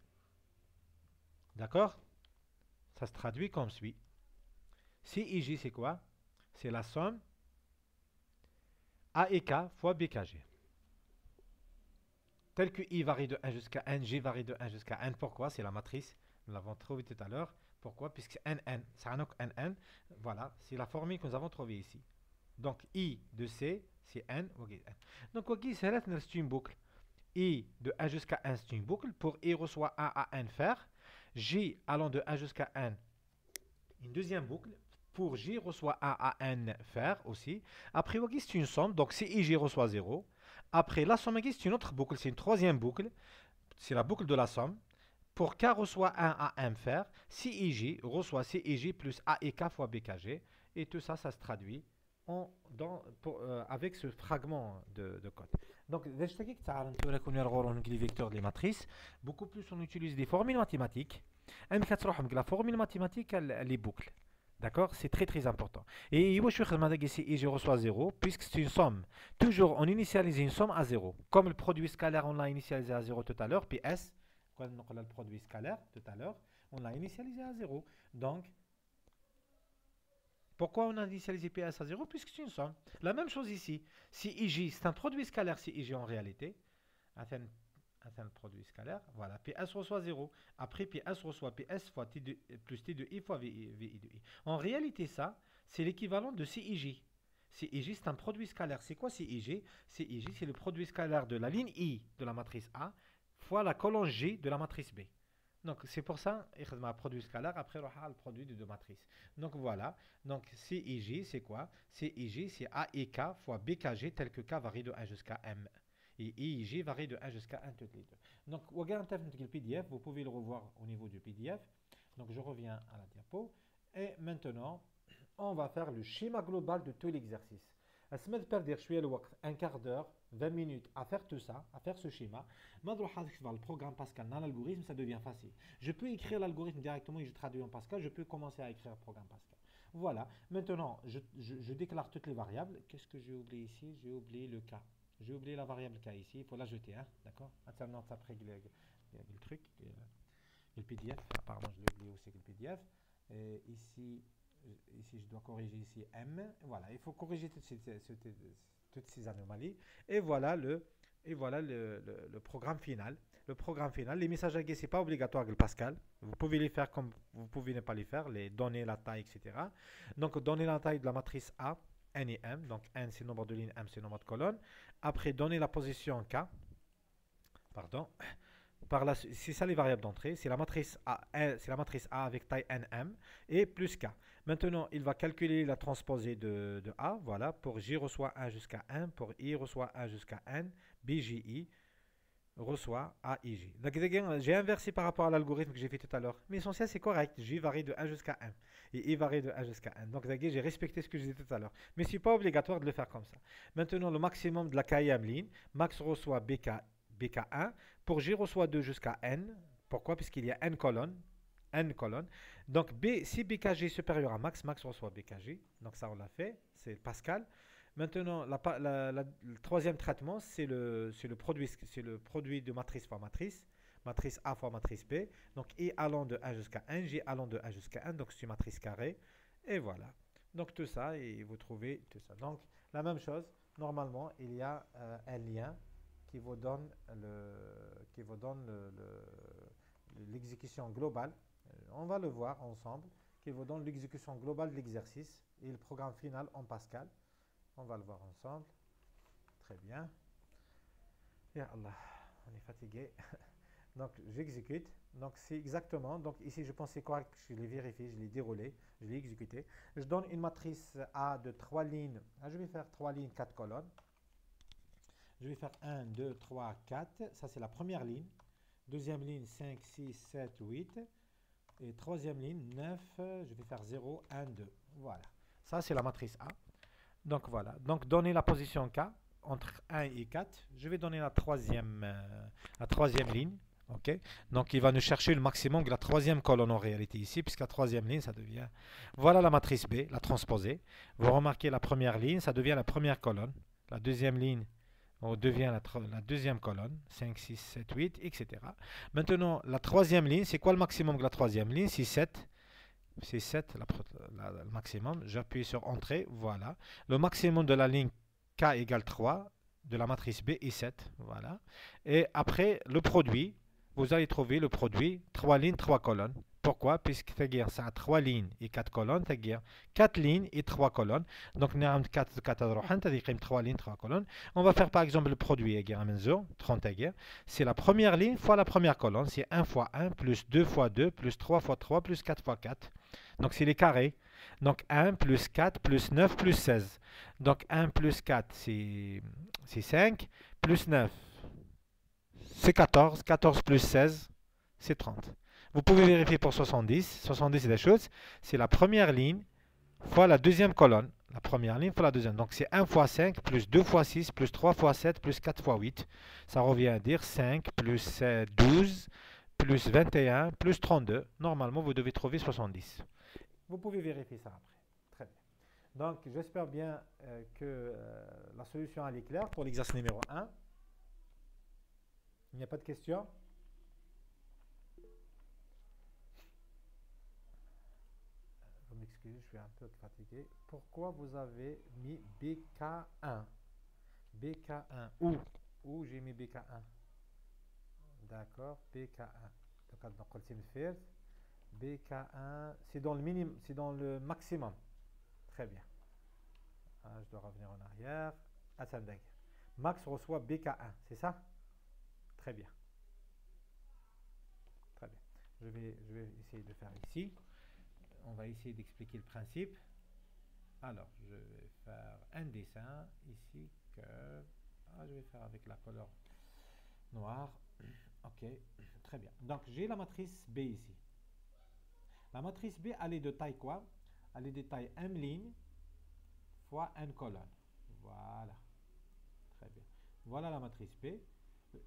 Speaker 1: D'accord? Ça se traduit comme suit. CIJ, c'est quoi? C'est la somme AEK fois BKG. Tel que I varie de 1 jusqu'à N, J varie de 1 jusqu'à N. Pourquoi? C'est la matrice. Nous l'avons trouvé tout à l'heure. Pourquoi? Puisque c'est NN. C'est un NN. Voilà, c'est la formule que nous avons trouvée ici. Donc I de C, c'est N. Donc, c'est une boucle. I de 1 jusqu'à 1, c'est une boucle. Pour I reçoit 1 à N faire. J allant de 1 jusqu'à N, une deuxième boucle. Pour J reçoit 1 à N faire aussi. Après, c'est une somme. Donc, si IJ reçoit 0. Après, la somme, c'est une autre boucle. C'est une troisième boucle. C'est la boucle de la somme. pour K reçoit 1 à M faire, CIJ reçoit CIJ plus A et K fois BKG. Et tout ça, ça se traduit avec ce fragment de code. Donc, les vecteurs des matrices, beaucoup plus on utilise des formules mathématiques. La formule mathématique, elle est boucle. D'accord? C'est très très important. Et je reçois 0, puisque c'est une somme. Toujours, on initialise une somme à 0. Comme le produit scalaire, on l'a initialisé à 0 tout à l'heure, puis S, quand on a le produit scalaire tout à l'heure, on l'a initialisé à 0. Donc, pourquoi on a initialisé PS à 0? Puisque c'est une somme. La même chose ici. Si IJ, c'est un produit scalaire, si IJ en réalité. Atteint le produit scalaire. Voilà. PS reçoit 0. Après, PS reçoit PS fois T de, plus T de I fois VI de I. En réalité, ça, c'est l'équivalent de CIJ. CIJ, c'est un produit scalaire. C'est quoi CIJ? CIJ, c'est le produit scalaire de la ligne I de la matrice A fois la colonne G de la matrice B. Donc, c'est pour ça, il y a un produit scalaire, après, on a le produit de deux matrices. Donc, voilà. Donc, CIJ, c'est quoi? CIJ, c'est A et K fois BKG, tel que K varie de 1 jusqu'à M. Et IJ varie de 1 jusqu'à 1 toutes les deux. Donc, le PDF, vous pouvez le revoir au niveau du PDF. Donc, je reviens à la diapo. Et maintenant, on va faire le schéma global de tout l'exercice. Un quart d'heure, 20 minutes à faire tout ça, à faire ce schéma. Le programme Pascal dans l'algorithme, ça devient facile. Je peux écrire l'algorithme directement et je traduis en Pascal. Je peux commencer à écrire le programme Pascal. Voilà. Maintenant, je déclare toutes les variables. Qu'est-ce que j'ai oublié ici? J'ai oublié le cas. J'ai oublié la variable K ici. Il faut l'ajouter. Hein? D'accord? Attends, après le truc. Le PDF. Pardon, je l'ai oublié aussi que le PDF. Et ici, je dois corriger ici M. Voilà, il faut corriger toutes ces anomalies. Et voilà le programme final. Le programme final, les messages AG, ce n'est pas obligatoire avec le Pascal. Vous pouvez les faire comme vous pouvez ne pas les faire, les donner la taille, etc. Donc, donner la taille de la matrice A, N et M. Donc, N, c'est le nombre de lignes, M, c'est le nombre de colonnes. Après, donner la position K. Pardon. C'est ça les variables d'entrée, c'est la matrice A, c'est la matrice A avec taille NM et plus K. Maintenant, il va calculer la transposée de A, voilà, pour J reçoit 1 jusqu'à 1, pour I reçoit 1 jusqu'à N, BJI reçoit AIJ. Donc, j'ai inversé par rapport à l'algorithme que j'ai fait tout à l'heure, mais l'essentiel c'est correct, J varie de 1 jusqu'à 1 et I varie de 1 jusqu'à 1. Donc, j'ai respecté ce que j'ai dit tout à l'heure, mais ce n'est pas obligatoire de le faire comme ça. Maintenant, le maximum de la Kème ligne, max reçoit BK1, pour J reçoit 2 jusqu'à N. Pourquoi? Puisqu'il y a N colonnes. Donc, si BKG est supérieur à max, max reçoit BKG. Donc, ça, on l'a fait. C'est Pascal. Maintenant, le troisième traitement, c'est le produit de matrice fois matrice. Matrice A fois matrice B. Donc, I allant de 1 jusqu'à 1, J allant de 1 jusqu'à 1. Donc, c'est une matrice carrée. Et voilà. Donc, tout ça, et vous trouvez tout ça. Donc, la même chose. Normalement, il y a un lien qui vous donne l'exécution globale. On va le voir ensemble, qui vous donne l'exécution globale de l'exercice et le programme final en Pascal. On va le voir ensemble. Très bien. Ya Allah, on est fatigué. Donc j'exécute. Donc c'est exactement. Donc ici je pense que c'est correct. Je l'ai vérifié, je l'ai déroulé, je l'ai exécuté. Je donne une matrice A de 3 lignes. Je vais faire 3 lignes, 4 colonnes. Je vais faire 1, 2, 3, 4. Ça, c'est la première ligne. Deuxième ligne, 5, 6, 7, 8. Et troisième ligne, 9. Je vais faire 0, 1, 2. Voilà. Ça, c'est la matrice A. Donc, voilà. Donc, donner la position K entre 1 et 4. Je vais donner la troisième ligne. OK. Donc, il va nous chercher le maximum de la troisième colonne en réalité ici, puisque la troisième ligne, ça devient... Voilà la matrice B, la transposée. Vous remarquez la première ligne, ça devient la première colonne. La deuxième ligne, on devient la deuxième colonne, 5, 6, 7, 8, etc. Maintenant, la troisième ligne, c'est quoi le maximum de la troisième ligne? C'est 7. C'est 7 le maximum. J'appuie sur Entrée, voilà. Le maximum de la ligne K égale 3, de la matrice B est 7, voilà. Et après, le produit, vous allez trouver le produit, 3 lignes, 3 colonnes. Pourquoi? Puisque ça a 3 lignes et 4 colonnes, c'est-à-dire 4 lignes et 3 colonnes. Donc, nous avons 3 lignes, 3 colonnes. On va faire par exemple le produit, 30, c'est la première ligne fois la première colonne. C'est 1 fois 1, plus 2 fois 2, plus 3 fois 3, plus 4 fois 4. Donc, c'est les carrés. Donc, 1 plus 4 plus 9 plus 16. Donc, 1 plus 4, c'est 5, plus 9, c'est 14. 14 plus 16. c'est 30. Vous pouvez vérifier pour 70. 70, c'est la chose. C'est la première ligne fois la deuxième colonne. La première ligne fois la deuxième. Donc c'est 1 fois 5 plus 2 fois 6 plus 3 fois 7 plus 4 fois 8. Ça revient à dire 5 plus 12 plus 21 plus 32. Normalement, vous devez trouver 70. Vous pouvez vérifier ça après. Très bien. Donc j'espère bien que la solution elle est claire pour l'exercice numéro 1. Il n'y a pas de questions? Vous m'excusez, je suis un peu fatigué. Pourquoi vous avez mis BK1? BK1. Où j'ai mis BK1? D'accord, BK1. Donc, BK1, c'est dans le minimum, c'est dans le maximum. Très bien. Ah, je dois revenir en arrière. Attendez. Max reçoit BK1, c'est ça? Très bien. Très bien. Je vais essayer de faire ici. On va essayer d'expliquer le principe. Alors, je vais faire un dessin ici que je vais faire avec la couleur noire. Ok, très bien. Donc, j'ai la matrice B ici. La matrice B, elle est de taille quoi? Elle est de taille M ligne fois N colonne. Voilà. Très bien. Voilà la matrice B.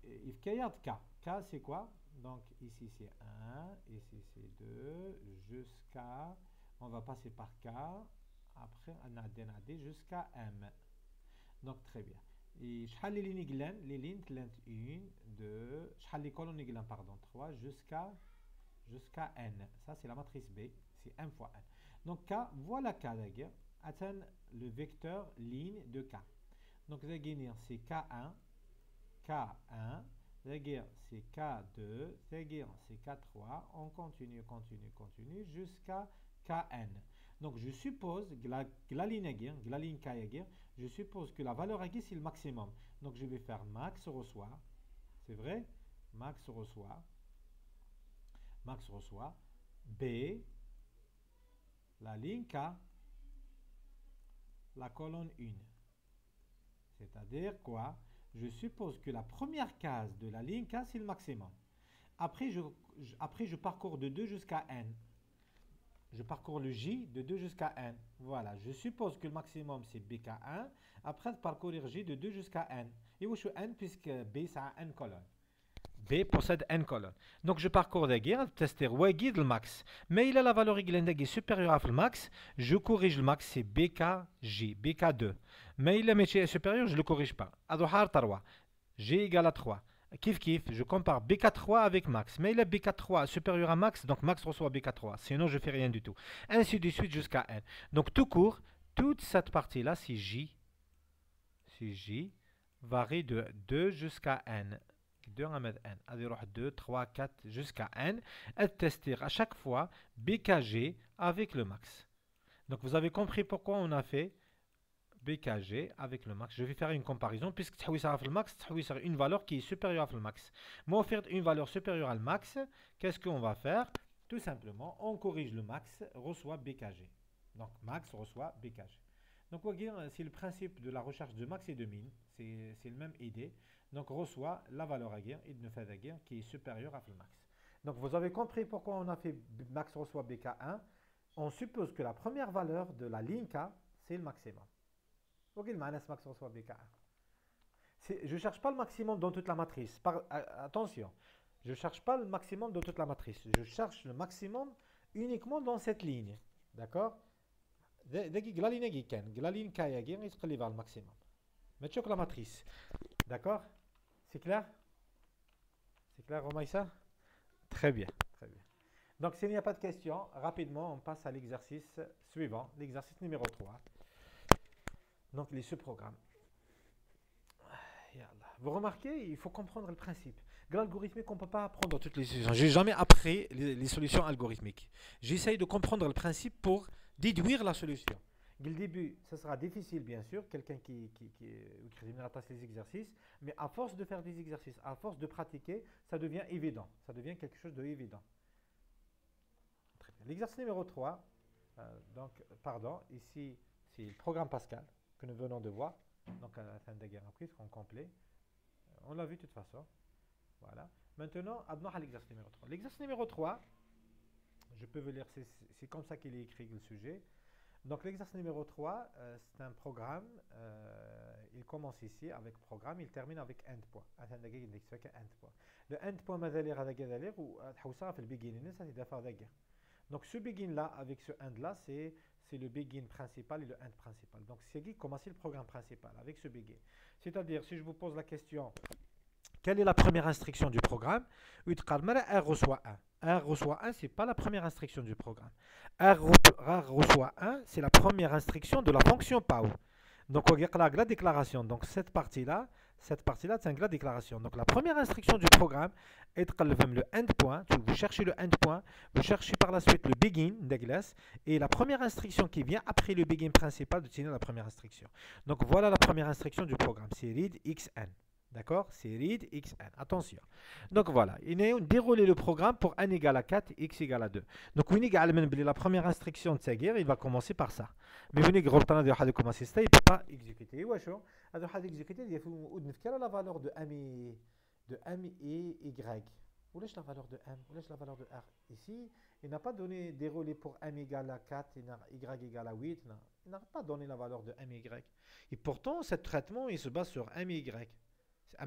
Speaker 1: Il y a K. K, c'est quoi? Donc, ici, c'est 1. Ici, c'est 2. Jusqu'à... On va passer par K. Après, on a D jusqu'à M. Donc, très bien. Et les lignes, les lignes, 1, 2, les colonnes, pardon, 3, jusqu'à N. Ça, c'est la matrice B. C'est M fois N. Donc, K, voilà K d'ailleurs, atteint le vecteur ligne de K. Donc, c'est K1, K1, c'est K2, c'est K3. On continue jusqu'à Kn. Donc, je suppose que la ligne K, je suppose que la valeur Ag, c'est le maximum. Donc, je vais faire max reçoit. C'est vrai? Max reçoit B, la ligne K, la colonne 1. C'est-à-dire quoi? Je suppose que la première case de la ligne K, c'est le maximum. Après, je parcours de 2 jusqu'à N. Je parcours le J de 2 jusqu'à N. Voilà, je suppose que le maximum, c'est BK1. Après, parcourir J de 2 jusqu'à N. Et où je suis N, puisque B, ça a N colonnes. B possède N colonnes. Donc, je parcours la guerre, tester guide le max. Mais il a la valeur est supérieure à le max. Je corrige le max, c'est BKJ, BK2. Mais il est supérieur, je ne le corrige pas. Adohar 3. G égale à 3. Kif, je compare BK3 avec max. Mais il est BK3 supérieur à max, donc max reçoit BK3. Sinon, je ne fais rien du tout. Ainsi de suite jusqu'à N. Donc, tout court, toute cette partie-là, c'est J. C'est J varie de 2 jusqu'à N. 2 à mettre N. Alors, 2, 3, 4 jusqu'à N. Et tester à chaque fois BKG avec le max. Donc, vous avez compris pourquoi on a fait BKG avec le max. Je vais faire une comparaison puisque le max, une valeur qui est supérieure à le max. Moi, faire une valeur supérieure à le max, qu'est-ce qu'on va faire? Tout simplement, on corrige le max, reçoit BKG. Donc, max reçoit BKG. Donc, c'est le principe de la recherche de max et de min. C'est la même idée. Donc, reçoit la valeur à guerre, il ne fait guerre qui est supérieure à le max. Donc, vous avez compris pourquoi on a fait max reçoit BK1. On suppose que la première valeur de la ligne K, c'est le maximum. Je ne cherche pas le maximum dans toute la matrice. Attention, je ne cherche pas le maximum dans toute la matrice. Je cherche le maximum uniquement dans cette ligne. D'accord? La ligne K, il va le maximum. Mais tu la matrice. D'accord? C'est clair? C'est clair, Romaïssa? Très bien, très bien. Donc, s'il n'y a pas de questions, rapidement, on passe à l'exercice suivant, l'exercice numéro 3. Donc, les sous-programmes. Vous remarquez, il faut comprendre le principe. L'algorithmique, on ne peut pas apprendre toutes les solutions. Je n'ai jamais appris les solutions algorithmiques. J'essaye de comprendre le principe pour déduire la solution. Dès le début, ce sera difficile, bien sûr, quelqu'un qui les exercices, mais à force de faire des exercices, à force de pratiquer, ça devient évident. Ça devient quelque chose d'évident. L'exercice numéro 3, ici, c'est le programme Pascal que nous venons de voir. Donc, à la fin de la guerre apprise, en complet. On l'a vu de toute façon. Voilà. Maintenant, à l'exercice numéro 3. L'exercice numéro 3, je peux vous lire, c'est comme ça qu'il est écrit le sujet. Donc l'exercice numéro 3, c'est un programme. Il commence ici avec programme, il termine avec endpoint. Le endpoint, donc ce begin là, avec ce end là, c'est le begin principal et le end principal. Donc c'est qui commence le programme principal avec ce begin. C'est-à-dire, si je vous pose la question, quelle est la première instruction du programme? R reçoit 1. R reçoit 1, ce n'est pas la première instruction du programme. R reçoit 1, c'est la première instruction de la fonction POW. Donc, on a la déclaration. Donc, cette partie-là, c'est une déclaration. Donc, la première instruction du programme est le endpoint. Vous cherchez le endpoint, vous cherchez par la suite le begin, et la première instruction qui vient après le begin principal de la première instruction. Donc, voilà la première instruction du programme. C'est read xn. D'accord? C'est read xn. Attention. Donc voilà, il a déroulé le programme pour n égale à 4, x égale à 2. Donc, la première instruction de Sagir, il va commencer par ça. Mais vous n'avez commencer ça, il ne peut pas exécuter. Il va exécuter, il faut la valeur de m et y. Où est la valeur de m? Où est la valeur de r? Ici, il n'a pas donné déroulé pour m égale à 4 et y égale à 8. Il n'a pas donné la valeur de m et y. Et pourtant, ce traitement, il se base sur m et y.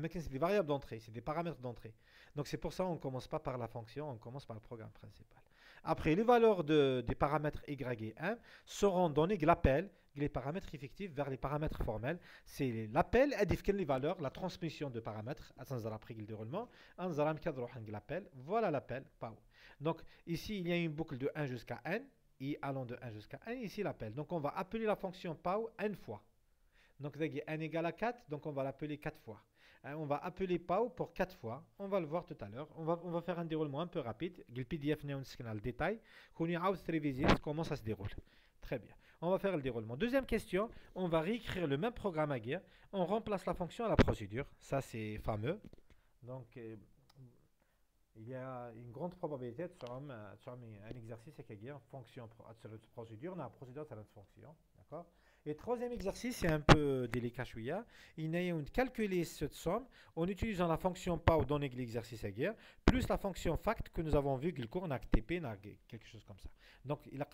Speaker 1: C'est des variables d'entrée, c'est des paramètres d'entrée. Donc c'est pour ça qu'on ne commence pas par la fonction, on commence par le programme principal. Après, les valeurs des paramètres y et m seront données l'appel, les paramètres effectifs vers les paramètres formels. C'est l'appel, les valeurs, la transmission de paramètres, après le déroulement, l'appel, voilà l'appel, POW. Donc ici, il y a une boucle de 1 jusqu'à n, et allant de 1 jusqu'à n, ici l'appel. Donc on va appeler la fonction POW n fois. Donc n égale à 4, donc on va l'appeler 4 fois. On va appeler POW pour 4 fois. On va le voir tout à l'heure. On va faire un déroulement un peu rapide. Le PDF n'est pas le détail. Comment ça se déroule. Très bien. On va faire le déroulement. Deuxième question. On va réécrire le même programme à guerre. On remplace la fonction à la procédure. Ça, c'est fameux. Donc, il y a une grande probabilité de faire un exercice avec une fonction procédure. On a une procédure sur notre fonction. D'accord? Et troisième exercice, c'est un peu délicat. Il y a calculer cette somme en utilisant la fonction POW dans l'exercice à guerre, plus la fonction fact que nous avons vu le cours, on a TP, quelque chose comme ça. Donc, il a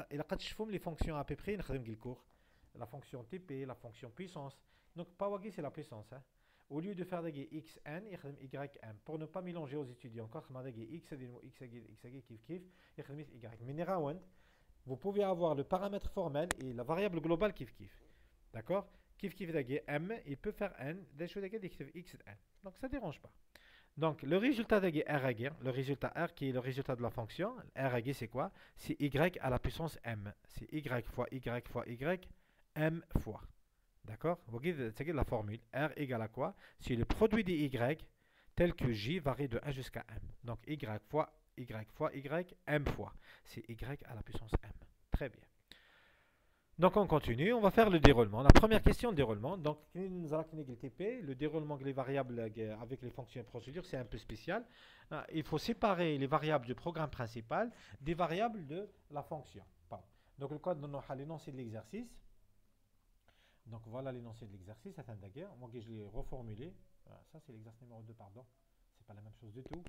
Speaker 1: les fonctions à peu près, le cours. La fonction TP, la fonction puissance. Donc, POW, c'est la puissance. Hein. Au lieu de faire des xn, il ym. Pour ne pas mélanger aux étudiants, encore, x, vous pouvez avoir le paramètre formel et la variable globale kif. D'accord? Kif m, il peut faire n, xn. Donc ça ne dérange pas. Donc le résultat de r, le résultat r qui est le résultat de la fonction, r c'est quoi? C'est y à la puissance m. C'est y fois y fois y, m fois. D'accord? Vous voyez la formule. R égale à quoi? C'est le produit des y tel que j varie de 1 jusqu'à m. Donc y fois y fois y, m fois. C'est y à la puissance m. Très bien. Donc on continue, on va faire le déroulement. La première question de déroulement. Donc le déroulement des variables avec les fonctions et procédures, c'est un peu spécial. Il faut séparer les variables du programme principal des variables de la fonction. Donc le code donne l'énoncé de l'exercice. Donc voilà l'énoncé de l'exercice. Moi je l'ai reformulé. Ça c'est l'exercice numéro 2, pardon. C'est pas la même chose du tout.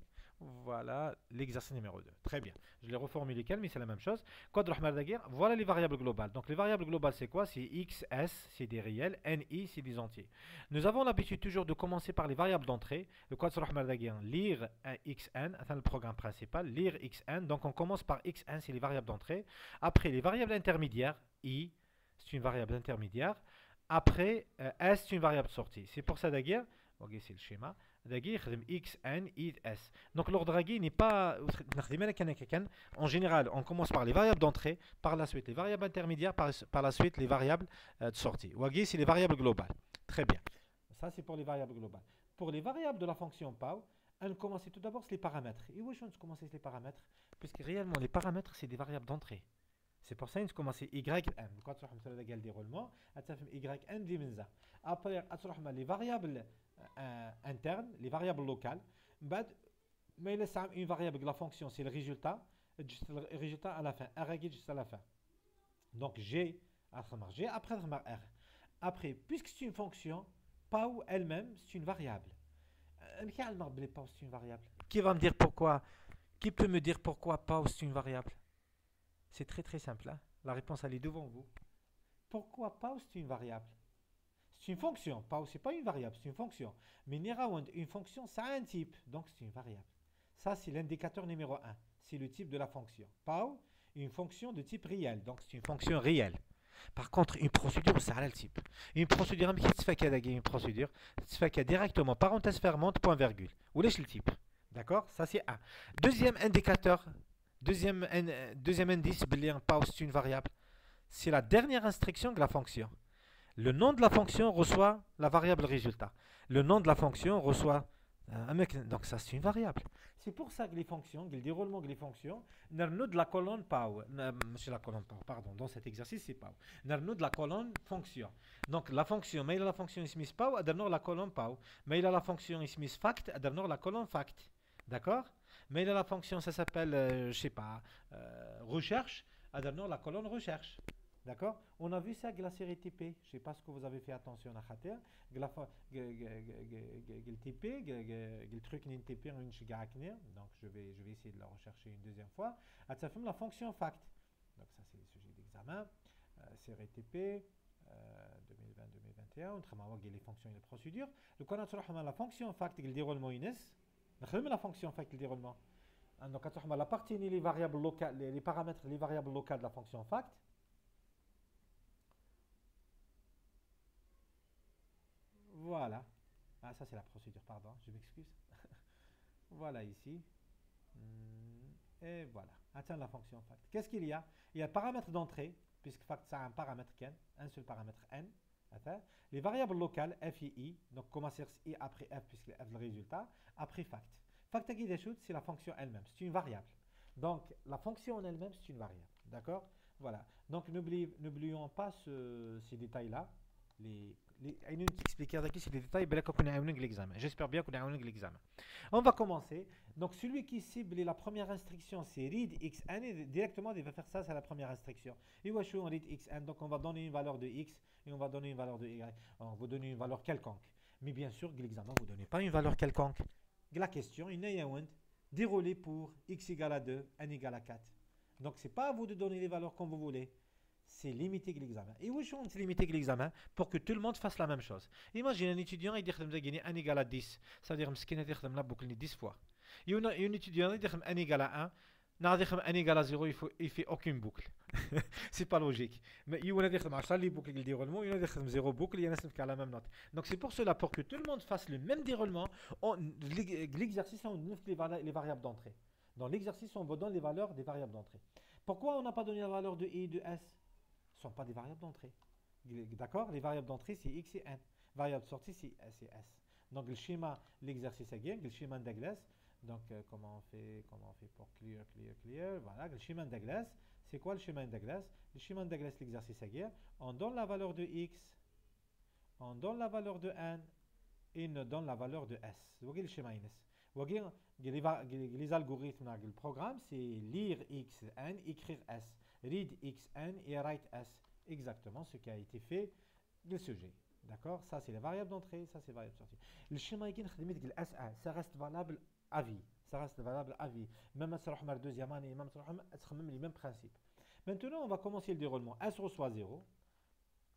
Speaker 1: Voilà l'exercice numéro 2. Très bien. Je l'ai reformulé mais c'est la même chose. Code voilà les variables globales. Donc les variables globales c'est quoi? C'est x, s, c'est des réels, n, i, c'est des entiers. Nous avons l'habitude toujours de commencer par les variables d'entrée. Le code lire xn, le programme principal, lire xn. Donc on commence par xn, c'est les variables d'entrée. Après les variables intermédiaires, i, c'est une variable intermédiaire. Après, S, c'est une variable de sortie. C'est pour ça, d'ailleurs, c'est le schéma, x, n, i, s. Donc, l'ordre n'est pas. En général, on commence par les variables d'entrée, par la suite les variables intermédiaires, par la suite les variables de sortie. C'est les variables globales. Très bien. Ça, c'est pour les variables globales. Pour les variables de la fonction POW, on commence tout d'abord sur les paramètres. Et où est-ce qu'on commence les paramètres? Puisque réellement, les paramètres, c'est des variables d'entrée. C'est pour ça qu'on commence ym. Quand on a le déroulement, on ym dimenza. Après, on a les variables internes, les variables locales. Mais il y a une variable de la fonction, c'est le résultat. Le résultat à la fin. R juste à la fin. Donc G, après R. Après, puisque c'est une fonction, POW elle-même, c'est une variable. Pau c'est une variable. Qui va me dire pourquoi? Qui peut me dire pourquoi Pau c'est une variable? C'est très très simple. Hein. La réponse elle est devant vous. Pourquoi Pau c'est une variable? C'est une fonction. Pau c'est pas une variable, c'est une fonction. Mais une fonction, ça a un type, donc c'est une variable. Ça c'est l'indicateur numéro un. C'est le type de la fonction. Pau, une fonction de type réel, donc c'est une fonction réelle. Par contre, une procédure, ça a le type. Une procédure, une procédure, se fait directement parenthèse fermante, point virgule. Ou laisse le type. D'accord? Ça c'est un. Deuxième indicateur, deuxième indice, Pau c'est une variable. C'est la dernière instruction de la fonction. Le nom de la fonction reçoit la variable résultat. Le nom de la fonction reçoit donc ça c'est une variable. C'est pour ça que les fonctions, le déroulement des fonctions, nous de la colonne Pau, monsieur la colonne Pau, pardon, dans cet exercice c'est Pau. Nous de la colonne fonction. Donc la fonction, mais il a la fonction ismis Pau, advenir la colonne Pau. Mais il a la fonction ismis fact, advenir la colonne fact. D'accord? Mais il a la fonction, ça s'appelle, je sais pas, recherche, advenir la colonne recherche. D'accord? On a vu ça avec la série TP. Je ne sais pas ce que vous avez fait attention à Khater. Le TP, le truc n'est TP, donc je vais essayer de la rechercher une deuxième fois. Ça fait la fonction fact. Donc ça c'est le sujet d'examen. Série TP 2020-2021. On travaille les fonctions et les procédures. Le qu'on a la fonction fact le déroulement ines. On a la fonction fact le déroulement. Donc on a la partie les variables locales, les paramètres, les variables locales de la fonction fact. Voilà. Ah, ça c'est la procédure, pardon, je m'excuse. Voilà ici. Et voilà. Atteint la fonction fact. Qu'est-ce qu'il y a? Il y a le paramètre d'entrée, puisque fact ça a un paramètre n, un seul paramètre n. Les variables locales, f et i, donc comment c'est i après f, puisque f est le résultat, après fact. Fact à guide c'est la fonction elle-même, c'est une variable. Donc la fonction en elle-même, c'est une variable. D'accord? Voilà. Donc n'oublions pas ces détails-là. Expliquer avec ces détails, l'examen. J'espère bien qu'on a eu l'examen. On va commencer. Donc celui qui cible la première instruction, c'est read xn et directement il va faire ça, c'est la première instruction. Et on read xn, donc on va donner une valeur de x et on va donner une valeur de y. On va donner une valeur quelconque. Mais bien sûr, l'examen vous ne donnez pas une valeur quelconque. La question, il y a un déroulé pour x égale à 2, n égale à 4. Donc c'est pas à vous de donner les valeurs comme vous voulez. C'est limiter l'examen. Et où est-ce limiter l'examen pour que tout le monde fasse la même chose? Imagine un étudiant il dit que gagner 1 égale à 10. Ça veut dire qu'il a dit que la boucle 10 fois. Et un étudiant il dit que 1 égale à 1. Non, 1 égale à 0, il fait aucune boucle. C'est pas logique. Mais il y a des gens qui boucle le déroulement, il y a des gens qui 0 boucle, il y en a qui ont la même note. Donc c'est pour cela, pour que tout le monde fasse le même déroulement, l'exercice on donne les variables d'entrée. Dans l'exercice on vous donne les valeurs des variables d'entrée. Pourquoi on n'a pas donné la valeur de i et de s? Ce ne sont pas des variables d'entrée. D'accord? Les variables d'entrée, c'est x et n. Variable de sortie, c'est s et s. Donc, le schéma, l'exercice à le schéma de Douglas. Donc, comment on fait pour clear? Voilà, le schéma de Douglas. C'est quoi le schéma de Douglas? Le schéma de Douglas, l'exercice à on donne la valeur de x, on donne la valeur de n, et on donne la valeur de s. Vous voyez le schéma ins. Vous voyez, les algorithmes, le programme, c'est lire x, n, écrire s. Read xn et write s. Exactement ce qui a été fait de ce sujet. D'accord? Ça, c'est les variables d'entrée, ça, c'est les variables de sortie. Le schéma qui est S1, ça reste valable à vie. Ça reste valable à vie. Même si on a deuxième année, même si on a les mêmes principes. Maintenant, on va commencer le déroulement. S reçoit 0.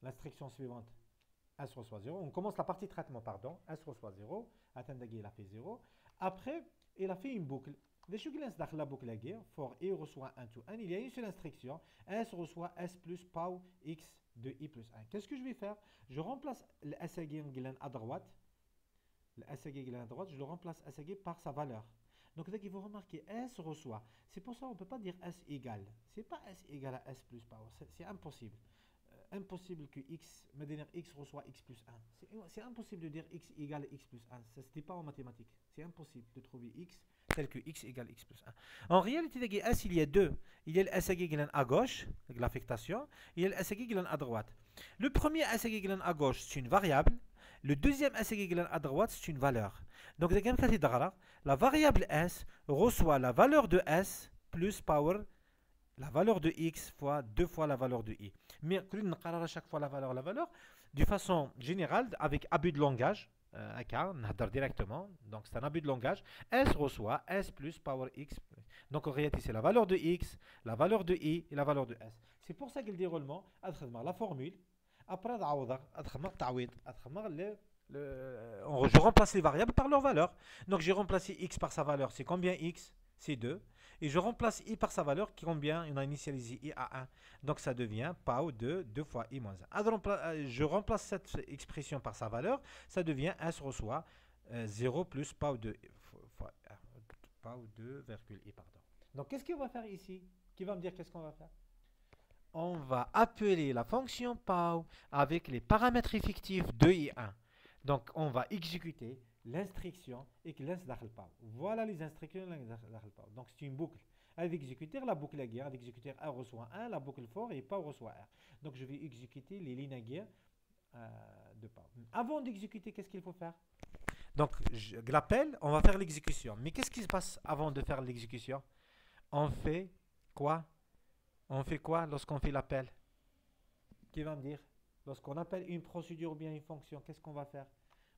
Speaker 1: L'instruction suivante, S reçoit 0. On commence la partie traitement, pardon. S reçoit 0. Attendez, il a fait 0. Après, il a fait une boucle. Les choses qui sont dans la boucle for i reçoit 1 to 1, il y a une seule instruction, s reçoit s plus pau x de i plus 1. Qu'est-ce que je vais faire? Je remplace le s à droite, je le remplace s par sa valeur. Donc là, il faut remarquer s reçoit. C'est pour ça qu'on ne peut pas dire s égale. C'est pas s égale à s plus pau, c'est impossible. Impossible que x reçoit x plus 1. C'est impossible de dire x égale x plus 1. Ça ne se dit pas en mathématiques. C'est impossible de trouver x tel que x égale x plus 1. En réalité, S, il y a deux. Il y a le S à gauche, avec l'affectation, et il y a le S à droite. Le premier S à gauche, c'est une variable. Le deuxième S à droite, c'est une valeur. Donc, la variable S reçoit la valeur de S plus power la valeur de x fois 2 fois la valeur de i. Mais on à chaque fois la valeur, de façon générale, avec abus de langage, نهضر directement, donc c'est un abus de langage. S reçoit S plus power X. Donc en réalité, c'est la valeur de X, la valeur de I et la valeur de S. C'est pour ça qu'il dit roulement, la formule, après, je remplace les variables par leur valeur. Donc j'ai remplacé X par sa valeur, c'est combien X? C'est 2. Et je remplace I par sa valeur, qui combien? On a initialisé I à 1. Donc ça devient PAO de 2 fois I moins 1. Je remplace cette expression par sa valeur, ça devient S reçoit 0 plus PAO de fois PAO 2, I, pardon. Donc qu'est-ce qu'on va faire ici? Qui va me dire qu'est-ce qu'on va faire? On va appeler la fonction PAO avec les paramètres effectifs 2 et 1. Donc on va exécuter l'instruction et que laisse dakhel PAO. Voilà les instructions dakhel PAO. Donc c'est une boucle. Elle va exécuter la boucle à guerre, elle va exécuter R reçoit 1, la boucle for et PAO reçoit R. Donc je vais exécuter les lignes à guerre de PAO. Avant d'exécuter, qu'est-ce qu'il faut faire? Donc l'appel, on va faire l'exécution. Mais qu'est-ce qui se passe avant de faire l'exécution? On fait quoi? On fait quoi lorsqu'on fait l'appel? Qui va me dire? Lorsqu'on appelle une procédure ou bien une fonction, qu'est-ce qu'on va faire?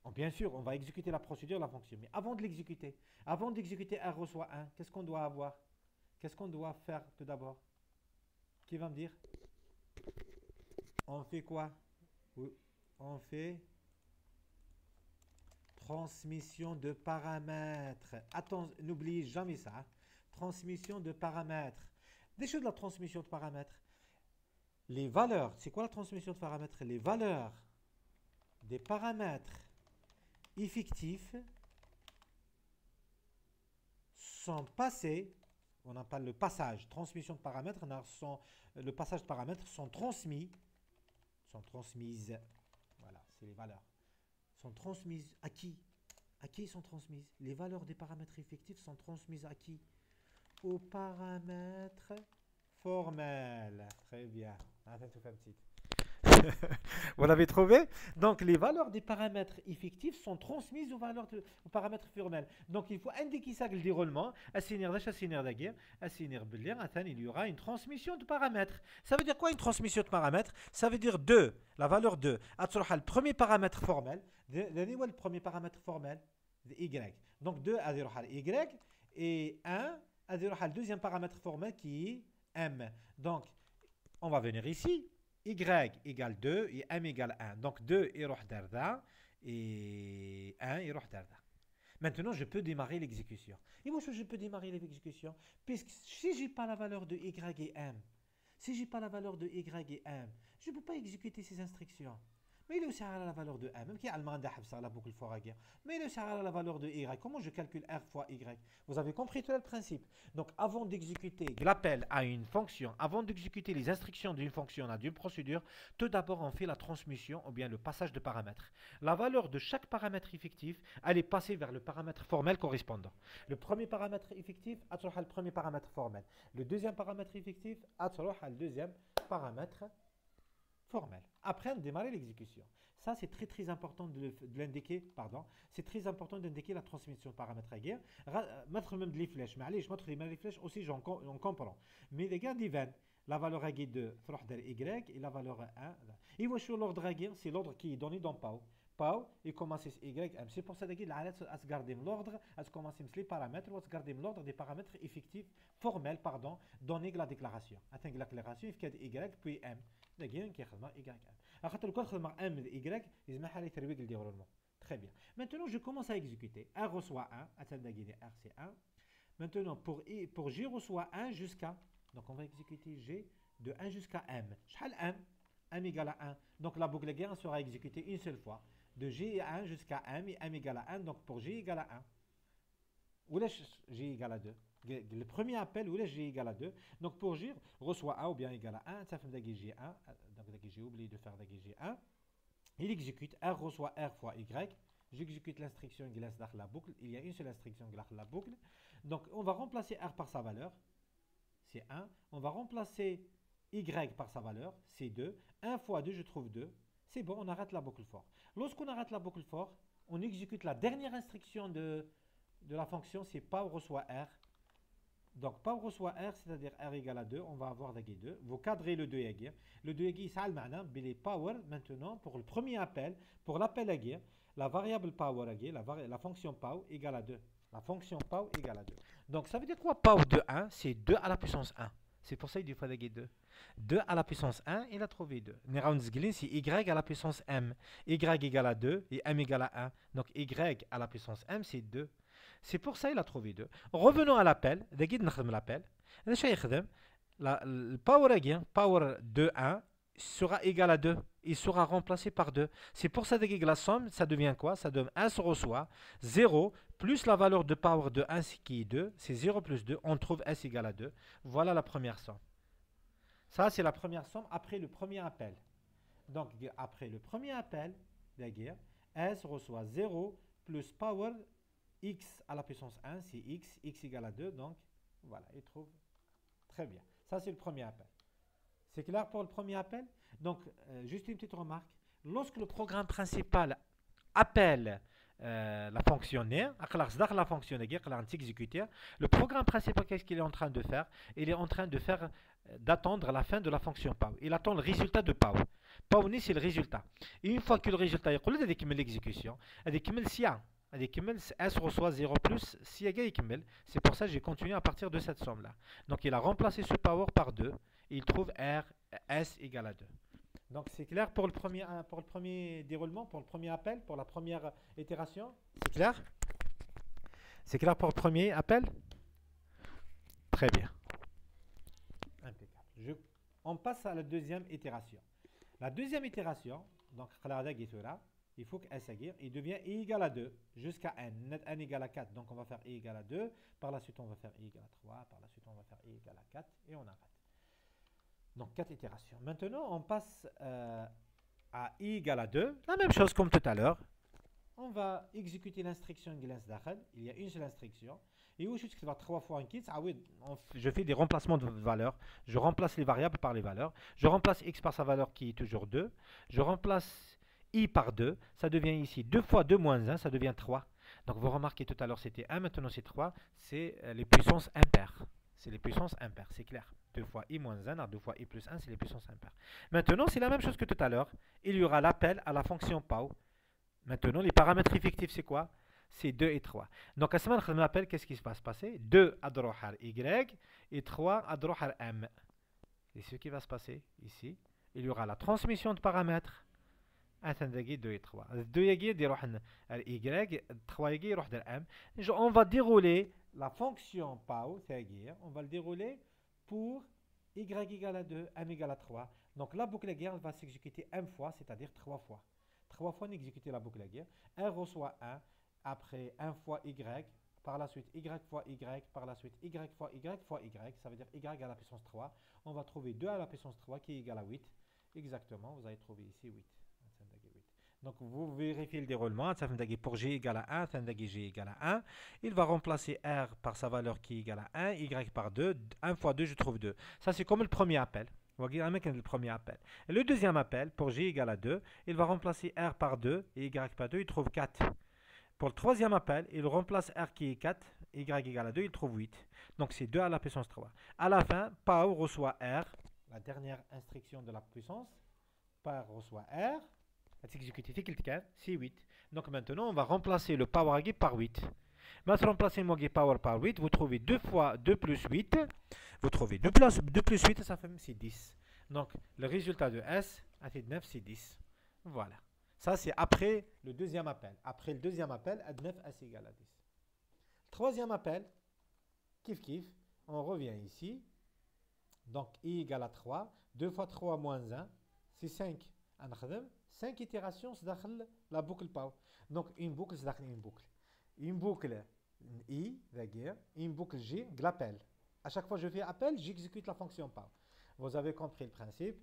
Speaker 1: Bon, bien sûr, on va exécuter la procédure, la fonction. Mais avant de l'exécuter, avant d'exécuter R reçoit 1, qu'est-ce qu'on doit avoir? Qu'est-ce qu'on doit faire tout d'abord? Qui va me dire? On fait quoi? On fait transmission de paramètres. Attends, n'oublie jamais ça. Hein. Transmission de paramètres. Des choses de la transmission de paramètres. Les valeurs, c'est quoi la transmission de paramètres? Les valeurs des paramètres effectifs sont passés, on appelle le passage, transmission de paramètres, le passage de paramètres sont transmises, voilà, c'est les valeurs, sont transmises à qui? À qui sont transmises? Les valeurs des paramètres effectifs sont transmises à qui? Aux paramètres formels. Très bien. Attends, tout fait un petit. Vous l'avez trouvé? Donc les valeurs des paramètres effectifs sont transmises aux paramètres formels. Donc il faut indiquer ça le déroulement. Il y aura une transmission de paramètres. Ça veut dire quoi une transmission de paramètres? Ça veut dire 2, la valeur 2. Le premier paramètre formel. Le premier paramètre formel Y. Donc 2 à 0 Y et 1 à 0 le deuxième paramètre formel qui est M. Donc on va venir ici. Y égale 2 et M égale 1. Donc 2 يروح دردا et 1 يروح دردا. Maintenant, je peux démarrer l'exécution. Et moi, je peux démarrer l'exécution puisque si je n'ai pas la valeur de Y et M, si je n'ai pas la valeur de Y et M, je ne peux pas exécuter ces instructions. Mais il est aussi à la valeur de M, même qui a la boucle for à guerre. Mais il est aussi à la valeur de Y. Comment je calcule R fois Y? Vous avez compris tout le principe. Donc, avant d'exécuter l'appel à une fonction, avant d'exécuter les instructions d'une fonction, d'une procédure, tout d'abord, on fait la transmission ou bien le passage de paramètres. La valeur de chaque paramètre effectif, elle est passée vers le paramètre formel correspondant. Le premier paramètre effectif, le premier paramètre formel. Le deuxième paramètre effectif, le deuxième paramètre formel. Après, on démarre l'exécution. Ça, c'est très très important de l'indiquer. Pardon. C'est très important d'indiquer la transmission de paramètres à guerre. Mettre même des flèches. Mais allez, je montre les flèches aussi, on comprend. Mais les gars, la valeur à guerre de Y et la valeur 1. Et moi, sur l'ordre à guerre, c'est l'ordre qui est donné dans PAO. PAO, il commence Y, M. C'est pour ça que à se garder l'ordre, à se commencer les paramètres, ou à se garder l'ordre des paramètres effectifs, formels, pardon, donnés la déclaration. Attends la déclaration, il y a Y, puis M. Très bien. Maintenant, je commence à exécuter. R reçoit 1. R, c'est 1. Maintenant, pour G reçoit 1 jusqu'à. Donc, on va exécuter G de 1 jusqu'à M. M. M égale à 1. Donc, la boucle guerre sera exécutée une seule fois. De G à 1 jusqu'à M et M égale à 1. Donc, pour G égale à 1. Ou là, G égale à 2. Le premier appel, où là, G égale à 2. Donc, pour G, reçoit 1 ou bien égal à 1. Ça fait G1. Donc, j'ai oublié de faire G1. Il exécute R reçoit R fois Y. J'exécute l'instruction qui laisse dans la boucle. Il y a une seule instruction qui laisse dans la boucle. Donc, on va remplacer R par sa valeur. C'est 1. On va remplacer Y par sa valeur. C'est 2. 1 fois 2, je trouve 2. C'est bon, on arrête la boucle for. Lorsqu'on arrête la boucle for, on exécute la dernière instruction de la fonction. C'est PAO reçoit R. Donc, power reçoit R, c'est-à-dire R égale à 2, on va avoir d'agir 2. Vous cadrez le 2 يجي. Le 2 يجي, ça a le معنى, les power, maintenant, pour le premier appel, pour l'appel agir, la variable power agir, la fonction power égale à 2. La fonction power égale à 2. Donc, ça veut dire quoi power de 1? C'est 2 à la puissance 1. C'est pour ça qu'il faut d'agir 2. 2 à la puissance 1, il a trouvé 2. C'est y à la puissance m. Y égale à 2 et m égale à 1. Donc, y à la puissance m, c'est 2. C'est pour ça qu'il a trouvé 2. Revenons à l'appel. L'appel. Le power de 1 sera égal à 2. Il sera remplacé par 2. C'est pour ça que la somme, ça devient quoi? Ça donne 1 se reçoit 0 plus la valeur de power de 1 qui est 2. C'est 0 plus 2. On trouve S égale à 2. Voilà la première somme. Ça, c'est la première somme après le premier appel. Donc, après le premier appel, S reçoit 0 plus power x à la puissance 1, c'est x égale à 2, donc voilà, il trouve très bien. Ça, c'est le premier appel. C'est clair pour le premier appel? Donc, juste une petite remarque. Lorsque le programme principal appelle la fonctionnaire, le programme principal, qu'est-ce qu'il est en train de faire? Il est en train de faire d'attendre la fin de la fonction POW. Il attend le résultat de POW. POW, c'est le résultat. Et une fois que le résultat est collé, il y l'exécution. Il y a S reçoit 0 plus si c'est pour ça que j'ai continué à partir de cette somme là. Donc il a remplacé ce power par 2 et il trouve R S égale à 2. Donc c'est clair pour le premier déroulement, pour le premier appel, pour la première itération. C'est clair? C'est clair pour le premier appel? Très bien. Impeccable. On passe à la deuxième itération. La deuxième itération, donc il faut que S il devient I égale à 2 jusqu'à N. N égale à 4, donc on va faire I égale à 2. Par la suite, on va faire I égale à 3. Par la suite, on va faire I égale à 4. Et on arrête. Donc 4 itérations. Maintenant, on passe à I égale à 2. La même chose comme tout à l'heure. On va exécuter l'instruction il y a une seule instruction. Et où je vais 3 fois un kit. Ah oui, je fais des remplacements de valeurs. Je remplace les variables par les valeurs. Je remplace x par sa valeur qui est toujours 2. Je remplace I par 2. Ça devient ici 2 fois 2 moins 1. Ça devient 3. Donc vous remarquez tout à l'heure c'était 1. Maintenant c'est 3. C'est les puissances impaires. C'est les puissances impaires. C'est clair. 2 fois I moins 1 à 2 fois I plus 1. C'est les puissances impaires. Maintenant c'est la même chose que tout à l'heure. Il y aura l'appel à la fonction POW. Maintenant, les paramètres effectifs, c'est quoi? C'est 2 et 3. Donc, à ce moment-là, on appelle, qu'est-ce qui se passe passer? 2 à droite Y et 3 à droite M. Et ce qui va se passer ici, il y aura la transmission de paramètres. 2 et 3. 2 Y, Y, 3 Y, M. On va dérouler la fonction POW, on va le dérouler pour Y égale à 2, M égale à 3. Donc, la boucle guerre va s'exécuter M fois, c'est-à-dire 3 fois. 3 fois exécuter la boucle guerre. R reçoit 1, après 1 fois Y, par la suite Y fois Y, par la suite Y fois Y fois Y, ça veut dire Y à la puissance 3. On va trouver 2 à la puissance 3 qui est égal à 8. Exactement, vous allez trouver ici 8. Donc vous vérifiez le déroulement. Pour G égale à 1, G égale à 1. Il va remplacer R par sa valeur qui est égale à 1, Y par 2. 1 fois 2, je trouve 2. Ça c'est comme le premier appel. On va dire le premier appel. Et le deuxième appel, pour G égale à 2, il va remplacer R par 2 et Y par 2, il trouve 4. Pour le troisième appel, il remplace R qui est 4, Y égale à 2, il trouve 8. Donc c'est 2 à la puissance 3. À la fin, POW reçoit R, la dernière instruction de la puissance. POW reçoit R, c'est 8. Donc maintenant, on va remplacer le POW par 8. Maintenant, remplacer le power par 8, vous trouvez 2 fois 2 plus 8. Vous trouvez 2 plus 8, ça fait c'est 10. Donc, le résultat de S, à 9, c'est 10. Voilà. Ça, c'est après le deuxième appel. Après le deuxième appel, à 9, S égale à 10. Troisième appel, kiff, on revient ici. Donc, I égale à 3. 2 fois 3 moins 1, c'est 5. 5 itérations, c'est la boucle POW. Donc, une boucle, c'est une boucle. Une boucle I, une boucle G, de l'appel. À chaque fois que je fais appel, j'exécute la fonction POW. Vous avez compris le principe.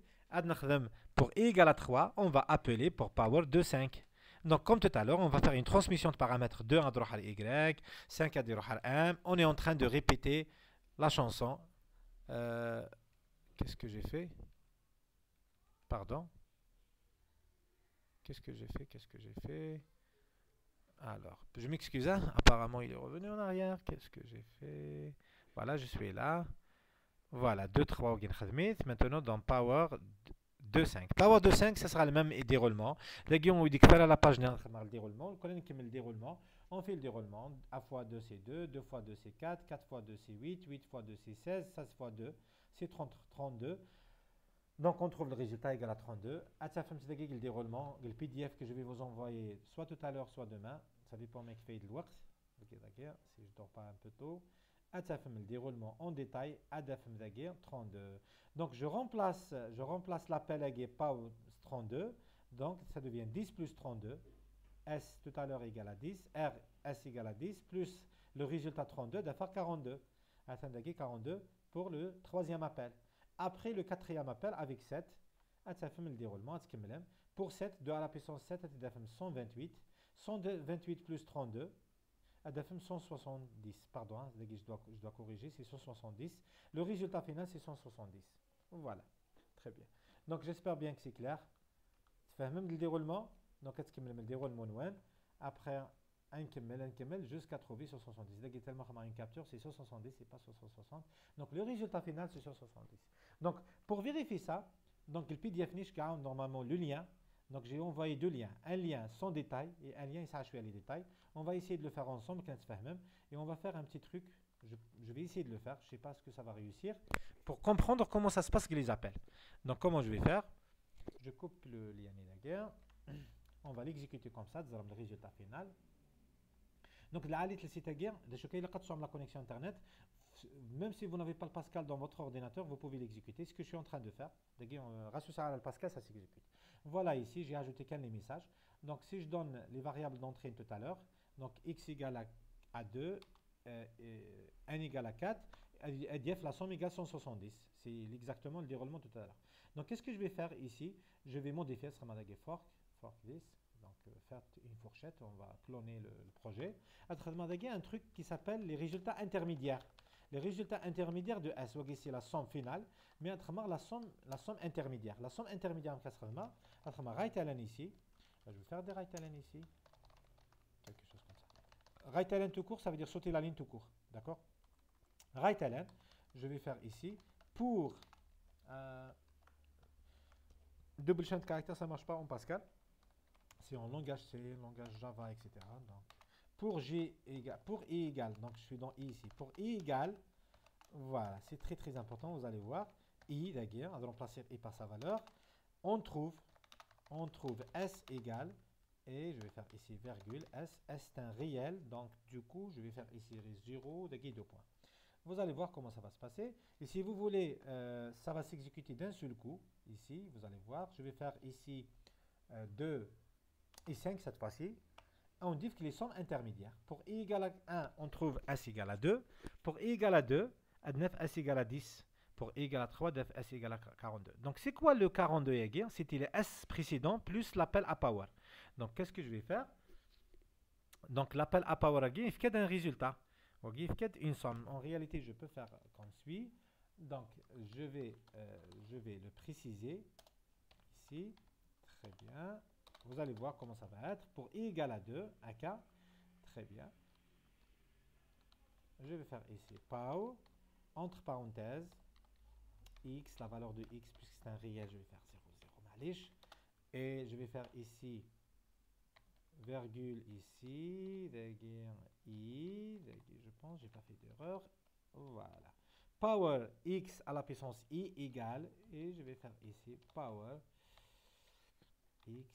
Speaker 1: Pour I égale à 3, on va appeler pour power de 5. Donc, comme tout à l'heure, on va faire une transmission de paramètres 2 à droite Y, 5 à droite M. On est en train de répéter la chanson. Qu'est-ce que j'ai fait? Pardon. Qu'est-ce que j'ai fait? Alors, je m'excuse, hein? Apparemment il est revenu en arrière. Qu'est-ce que j'ai fait? Voilà, je suis là. Voilà, 2, 3 وين خدمت. Maintenant dans Power 2.5. Power 2.5, ça sera le même déroulement. Là, on dit que faire la page le déroulement. Quand on le déroulement, on fait le déroulement. A fois 2 c'est 2, 2 fois 2 c'est 4, 4 fois 2 c'est 8, 8 fois 2 c'est 16, 16 fois 2 c'est 30, 32. Donc on trouve le résultat égal à 32. À ça fait le déroulement, le PDF que je vais vous envoyer soit tout à l'heure, soit demain. Ça dépend de fait de l'ouest. Ok, d'accord. Si je ne dors pas un peu tôt. À ça fait le déroulement en détail. À ça fait 32. Donc je remplace l'appel à PAO 32. Donc ça devient 10 plus 32. S tout à l'heure égale à 10. R S égale à 10 plus le résultat 32 d'affaire 42. À ça fait 42 pour le troisième appel. Après le quatrième appel avec 7, le déroulement, pour 7, 2 à la puissance 7, 128. 128 plus 32, 170. Pardon, je dois corriger, c'est 170. Le résultat final, c'est 170. Voilà, très bien. Donc j'espère bien que c'est clair. Tu fais même le déroulement. Donc, le déroulement après un kemmel jusqu'à trouver 170. Là, il y a tellement une capture, c'est 170, c'est pas 160. Donc, le résultat final, c'est 170. Donc, pour vérifier ça, donc le PDF niche a normalement le lien. Donc, j'ai envoyé deux liens. Un lien sans détail et un lien, il s'achève les détails. On va essayer de le faire ensemble, et on va faire un petit truc. Je vais essayer de le faire. Je ne sais pas ce que ça va réussir. Pour comprendre comment ça se passe que les appels. Donc, comment je vais faire? Je coupe le lien guerre. On va l'exécuter comme ça, dans le résultat final. Donc, la connexion Internet, même si vous n'avez pas le Pascal dans votre ordinateur, vous pouvez l'exécuter. Ce que je suis en train de faire, le Pascal, ça s'exécute. Voilà, ici, j'ai ajouté qu'un message. Donc, si je donne les variables d'entrée tout à l'heure, donc x égale à 2, n égale à 4, la somme égale 170. C'est exactement le déroulement tout à l'heure. Donc, qu'est-ce que je vais faire ici? Je vais modifier ce fork this. Donc, faire une fourchette, on va cloner le projet. À travers un truc qui s'appelle les résultats intermédiaires. Les résultats intermédiaires de S, c'est la somme finale, mais à travers la somme intermédiaire. La somme intermédiaire, à travers right element ici. Je vais faire des right element ici. Quelque chose comme ça. Right element tout court, ça veut dire sauter la ligne tout court. D'accord? Right element, je vais faire ici pour double chain de caractère, ça ne marche pas en Pascal. C'est en langage C, langage Java, etc. Donc, pour i égale, donc je suis dans i ici. Pour i égale, voilà, c'est très très important, vous allez voir. I, d'ailleurs, on va remplacer i par sa valeur. On trouve s égale, et je vais faire ici virgule, s c'est un réel, donc du coup, je vais faire ici 0, 2 points. Vous allez voir comment ça va se passer. Et si vous voulez, ça va s'exécuter d'un seul coup. Ici, vous allez voir. Je vais faire ici 2 et 5 cette fois-ci. On dit que les sommes intermédiaires. Pour i égale à 1, on trouve s égale à 2. Pour i égale à 2, 9 s égale à 10. Pour i égale à 3, 9 s égale à 42. Donc, c'est quoi le 42 égal? C'était le s précédent plus l'appel à power. Donc, qu'est-ce que je vais faire? Donc, l'appel à power il fait un résultat. Une somme. En réalité, je peux faire comme suit. Donc, je vais le préciser ici. Très bien. Vous allez voir comment ça va être. Pour i égale à 2, AK. Très bien. Je vais faire ici POW, entre parenthèses, x, la valeur de x, puisque c'est un réel, je vais faire 0, 0, malish. Et je vais faire ici virgule ici, i, je pense, j'ai pas fait d'erreur. Voilà. Power x à la puissance i égale, et je vais faire ici power x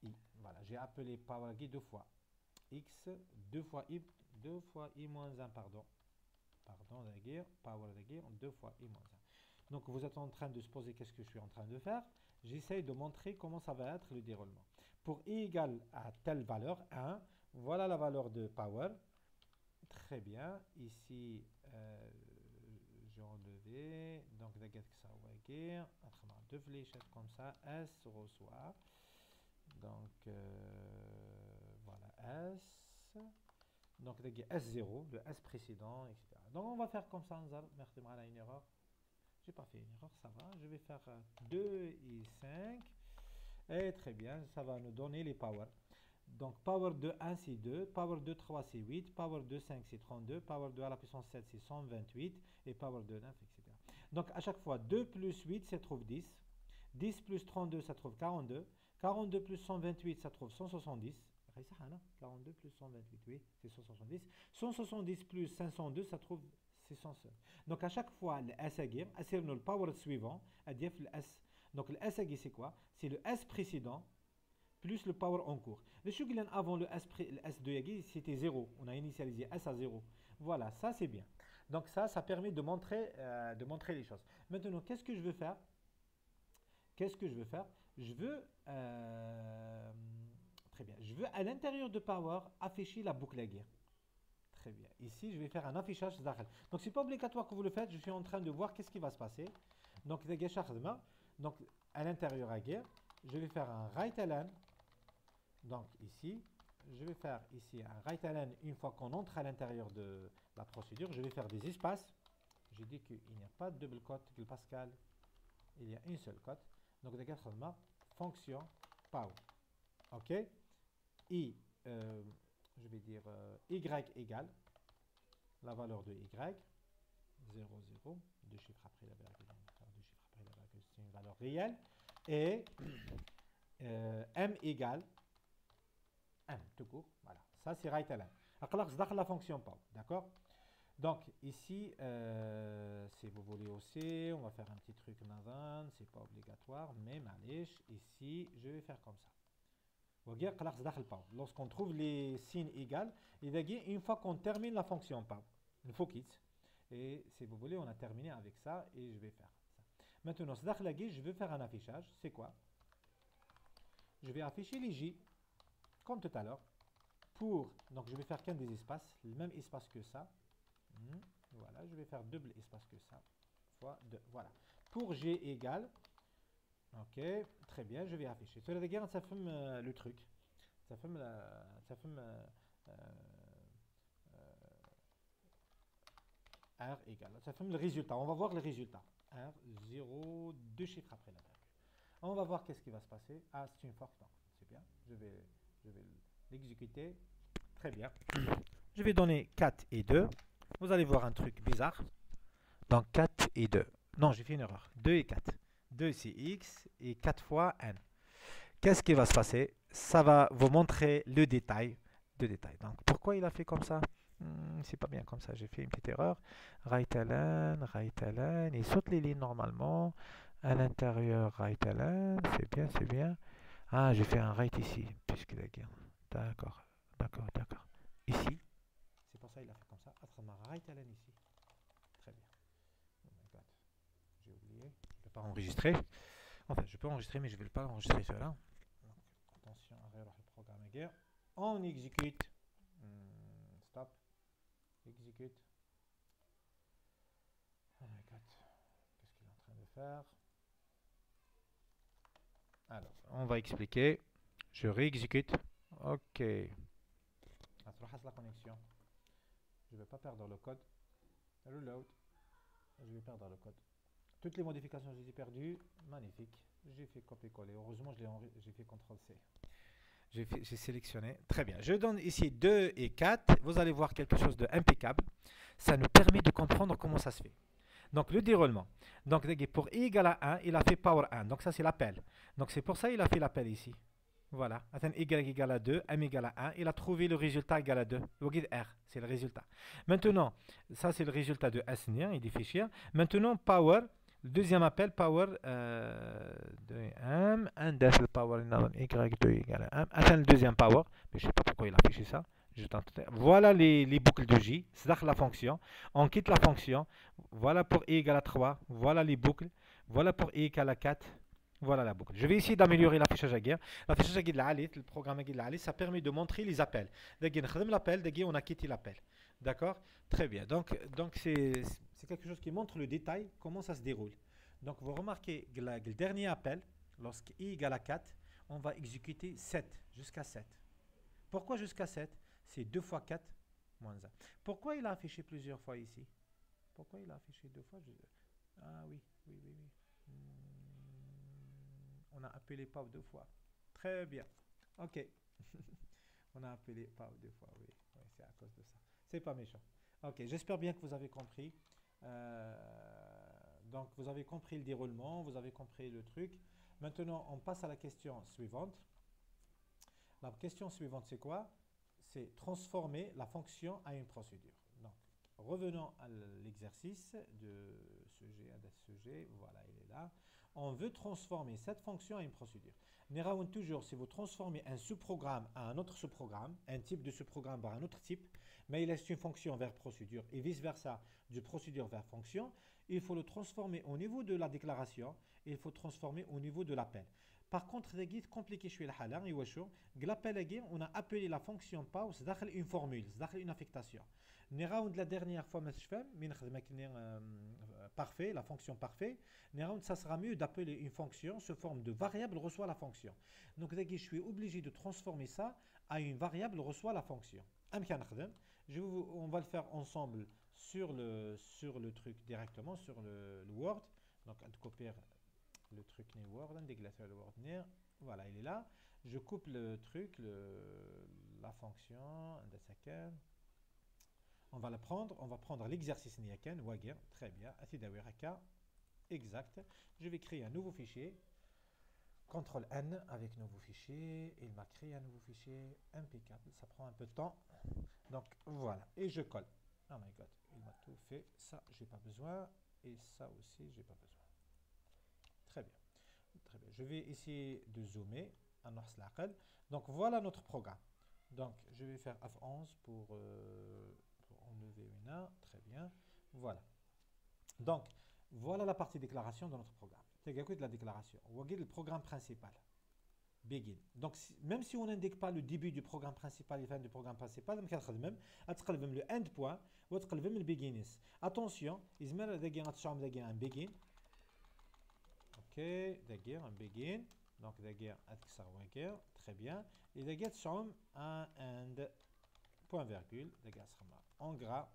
Speaker 1: i. Voilà, j'ai appelé power i deux fois. X, deux fois i moins 1, pardon. Pardon, power deux fois i moins 1. Donc vous êtes en train de se poser qu'est-ce que je suis en train de faire. J'essaye de montrer comment ça va être le déroulement. Pour i égale à telle valeur, 1, voilà la valeur de power. Très bien. Ici, j'ai enlevé. Donc, que ça va guérir. Autrement, deux fléchettes comme ça. S reçoit. Donc, voilà, S. Donc, S0, le S précédent, etc. Donc, on va faire comme ça. Merci, on a une erreur. J'ai pas fait une erreur, ça va. Je vais faire 2 et 5. Et très bien, ça va nous donner les power. Donc, power de 1, c'est 2. Power de 3, c'est 8. Power de 5, c'est 32. Power de à la puissance 7, c'est 128. Et power de 9, etc. Donc, à chaque fois, 2 plus 8, ça trouve 10. 10 plus 32, ça trouve 42. 42 plus 128, ça trouve 170. 42 plus 128, oui, c'est 170. 170 plus 502, ça trouve 600. Donc, à chaque fois, le S agir, c'est le power suivant, ADF le S. Donc, le S agir, c'est quoi? C'est le S précédent plus le power en cours. Le chouglan avant le S2 Yagi, c'était 0. On a initialisé S à 0. Voilà, ça c'est bien. Donc ça permet de montrer les choses. Maintenant, qu'est-ce que je veux faire? Qu'est-ce que je veux faire? Je veux, très bien, je veux à l'intérieur de Power afficher la boucle à guerre. Très bien. Ici, je vais faire un affichage d'Akhel. Donc, ce n'est pas obligatoire que vous le faites. Je suis en train de voir qu'est-ce qui va se passer. Donc, donc à l'intérieur à guerre, je vais faire un right align. Donc, ici, je vais faire ici un right align une fois qu'on entre à l'intérieur de la procédure. Je vais faire des espaces. J'ai dit qu'il n'y a pas de double cote, que le Pascal, il y a une seule cote. Donc, fonction power. OK. Et je vais dire y égale la valeur de y, 0, 0, deux chiffres après la virgule, c'est une valeur réelle, et m égale m, tout court, voilà, ça c'est right align. C'est la fonction power, d'accord? Donc ici, si vous voulez aussi, on va faire un petit truc nazan, c'est pas obligatoire, mais malish, ici, je vais faire comme ça. Lorsqu'on trouve les signes égaux, une fois qu'on termine la fonction power, il faut quitte. Et si vous voulez, on a terminé avec ça et je vais faire ça. Maintenant, je vais faire un affichage. C'est quoi? Je vais afficher les J, comme tout à l'heure. Donc je vais faire qu'un des espaces, le même espace que ça. Voilà, je vais faire double espace que ça. Fois 2. Voilà. Pour G égale. Ok, très bien, je vais afficher. Sur la guerre, ça fume le truc. Ça fume R égale. Ça fume le résultat. On va voir le résultat. R, 0, deux chiffres après la virgule. On va voir qu'est-ce qui va se passer. Ah, c'est une forte. C'est bien. Je vais l'exécuter. Très bien. Je vais donner 4 et 2. Vous allez voir un truc bizarre. Donc 4 et 2. Non, j'ai fait une erreur. 2 et 4. 2 c'est x et 4 fois n. Qu'est-ce qui va se passer? Ça va vous montrer le détail. Donc pourquoi il a fait comme ça? C'est pas bien comme ça. J'ai fait une petite erreur. Right align. Il saute les lignes normalement. À l'intérieur, right align. C'est bien, c'est bien. Ah, j'ai fait un right ici, puisqu'il a guerre. D'accord. Ici. C'est pour ça qu'il a fait comme ça. Autrement, right align ici. Très bien. Oh my god. J'ai oublié. Je ne peux pas enregistrer. Enfin, je peux enregistrer, mais je ne vais pas enregistrer cela. Donc, attention, arrête le programme guerre. On exécute. Stop. Exécute. Oh my god. Qu'est-ce qu'il est en train de faire? Alors, on va expliquer. Je réexécute. Ok. La connexion. Je ne vais pas perdre le code. Reload. Je vais perdre le code. Toutes les modifications, je les ai perdues. Magnifique. J'ai fait copier-coller. Heureusement, j'ai fait CTRL-C. J'ai sélectionné. Très bien. Je donne ici 2 et 4. Vous allez voir quelque chose d'impeccable. Ça nous permet de comprendre comment ça se fait. Donc, le déroulement. Donc, pour i égale à 1, il a fait power 1. Donc, ça, c'est l'appel. Donc, c'est pour ça qu'il a fait l'appel ici. Voilà. Y égale à 2, m égale à 1. Il a trouvé le résultat égal à 2. R, c'est le résultat. Maintenant, ça, c'est le résultat de S et des fichiers. Maintenant, power. Le deuxième appel, power de m. Un le power y2 égale à 1. Attends le deuxième power. Mais je ne sais pas pourquoi il a affiché ça. Voilà les boucles de J. C'est la fonction. On quitte la fonction. Voilà pour i égale à 3. Voilà les boucles. Voilà pour i égale à 4. Voilà la boucle. Je vais essayer d'améliorer l'affichage à guerre. L'affichage à guerre, le programme à guerre, ça permet de montrer les appels. On a quitté l'appel. D'accord? Très bien. Donc c'est quelque chose qui montre le détail, comment ça se déroule. Donc vous remarquez que le dernier appel, lorsque i égale à 4, on va exécuter 7, jusqu'à 7. Pourquoi jusqu'à 7? C'est 2 fois 4 moins 1. Pourquoi il a affiché plusieurs fois ici? Pourquoi il a affiché 2 fois? Ah oui. On a appelé PAV 2 fois. Très bien. Ok. On a appelé pas deux fois, oui. Oui, c'est à cause de ça. C'est pas méchant. Ok, j'espère bien que vous avez compris. Donc, vous avez compris le déroulement, vous avez compris le truc. Maintenant, on passe à la question suivante. La question suivante, c'est quoi? C'est transformer la fonction à une procédure. Donc, revenons à l'exercice de ce G. Voilà, il est là. On veut transformer cette fonction à une procédure. Néraoun toujours, si vous transformez un sous-programme à un autre sous-programme, un type de sous-programme par un autre type, mais il laisse une fonction vers procédure et vice-versa, du procédure vers fonction, il faut le transformer au niveau de la déclaration et il faut transformer au niveau de l'appel. Par contre, c'est compliqué شويه الحاله ايوا l'appel on a appelé la fonction pause داخل une formule داخل une affectation. نراوند la dernière fois ما تفهم من نخدم parfait, la fonction parfait, ça sera mieux d'appeler une fonction sous forme de variable reçoit la fonction. Donc je suis obligé de transformer ça à une variable reçoit la fonction. On va le faire ensemble sur le truc directement, sur le Word. Donc on copier le truc n'est Word, le Word voilà, il est là. Je coupe le truc, la fonction, on va la prendre, on va prendre l'exercice niaken, wagir, très bien, exact. Je vais créer un nouveau fichier, CTRL N avec nouveau fichier, il m'a créé un nouveau fichier, impeccable, ça prend un peu de temps. Donc voilà, et je colle. Oh my god, il m'a tout fait, ça j'ai pas besoin, et ça aussi j'ai pas besoin. Très bien. Très bien. Je vais essayer de zoomer. Donc voilà notre programme. Donc je vais faire F11 pour enlever une A. Très bien. Voilà. Donc voilà la partie déclaration de notre programme. C'est de la déclaration. On va le programme principal. Begin. Donc même si on n'indique pas le début du programme principal et la fin du programme principal, on va même le end point ou le begin. Attention, il y a un begin. Ok, un begin. Donc, très bien. Et un end, point virgule, en gras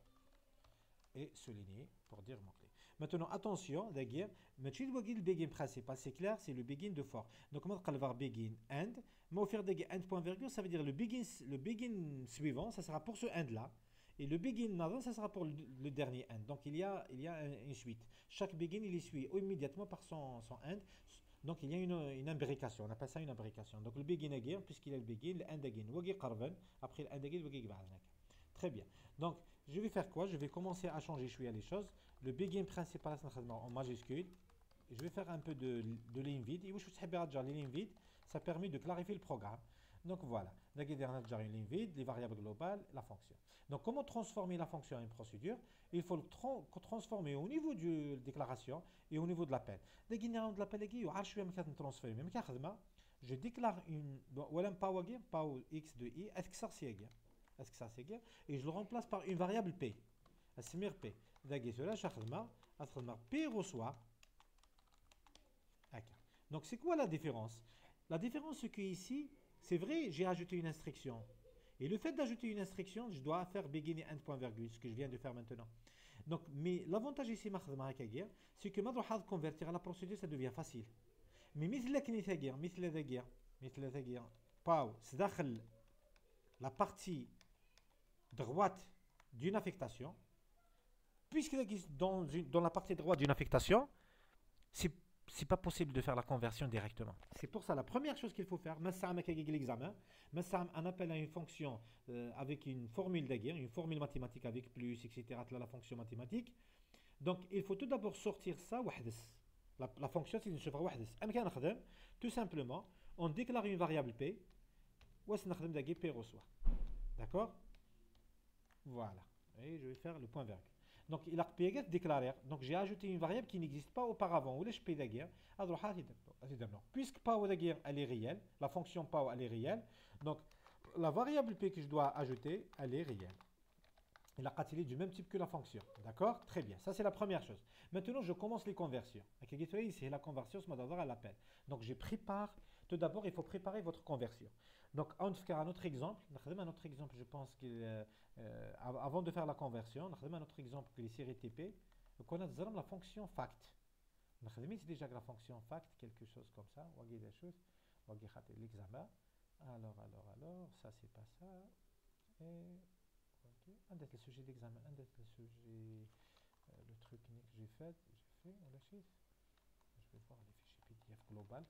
Speaker 1: et souligné pour dire mot-clé. Maintenant, attention, le begin principal, c'est clair, c'est le begin de for. Donc, on va avoir begin end. Mais faire end point virgule, ça veut dire le begin suivant, ça sera pour ce end-là. Et le begin, ça sera pour le dernier end. Donc, il y a une suite. Chaque begin, il est suivi immédiatement par son end. Donc, il y a une imbrication. On appelle ça une imbrication. Donc, le begin again, puisqu'il y a le begin, le end again. Après le end again, très bien. Donc, je vais faire quoi? Je vais commencer à changer les choses. Le begin principal, en majuscule. Je vais faire un peu de ligne vide. Et les lignes vides, ça permet de clarifier le programme. Donc voilà, une ligne vide, les variables globales, la fonction. Donc comment transformer la fonction en une procédure? Il faut le transformer au niveau de la déclaration et au niveau de l'appel. Je déclare une x de i, est-ce que ça c'est égal? Et je le remplace par une variable p. P. P reçoit. Donc c'est quoi la différence? La différence c'est que ici, c'est vrai, j'ai ajouté une instruction. Et le fait d'ajouter une instruction, je dois faire begin end point virgule, ce que je viens de faire maintenant. Donc, mais l'avantage ici, c'est que je convertir à la procédure, ça devient facile. Mais c'est la partie droite d'une affectation, puisque dans la partie droite d'une affectation, c'est pas possible de faire la conversion directement. C'est pour ça la première chose qu'il faut faire, l'examen, on appelle à une fonction avec une formule d'aguerre, une formule mathématique avec plus, etc. La fonction mathématique. Donc il faut tout d'abord sortir ça, la fonction c'est une chiffre tout simplement, on déclare une variable p, p reçoit. D'accord? Voilà. Et je vais faire le point virgule. Donc, il a déclaré. Donc, j'ai ajouté une variable qui n'existe pas auparavant. Ou je paye d'ailleurs. Puisque pow elle est réelle, la fonction pow elle est réelle. Donc, la variable p que je dois ajouter, elle est réelle. Il a qualifié du même type que la fonction. D'accord? Très bien. Ça, c'est la première chose. Maintenant, je commence les conversions. C'est la conversion, ce à l'appel. Donc, je prépare. Tout d'abord, il faut préparer votre conversion. Donc, on va faire un autre exemple. Un autre exemple, je pense que avant de faire la conversion, on va un autre exemple que les séries TP. Donc, on a la fonction fact. C'est déjà la fonction fact, quelque chose comme ça. On va regarder l'examen. Alors, ça c'est pas ça. Et ok. Un des sujets d'examen, un des sujets, le truc que j'ai fait, on l'a fait. Je vais voir les fichiers PDF global.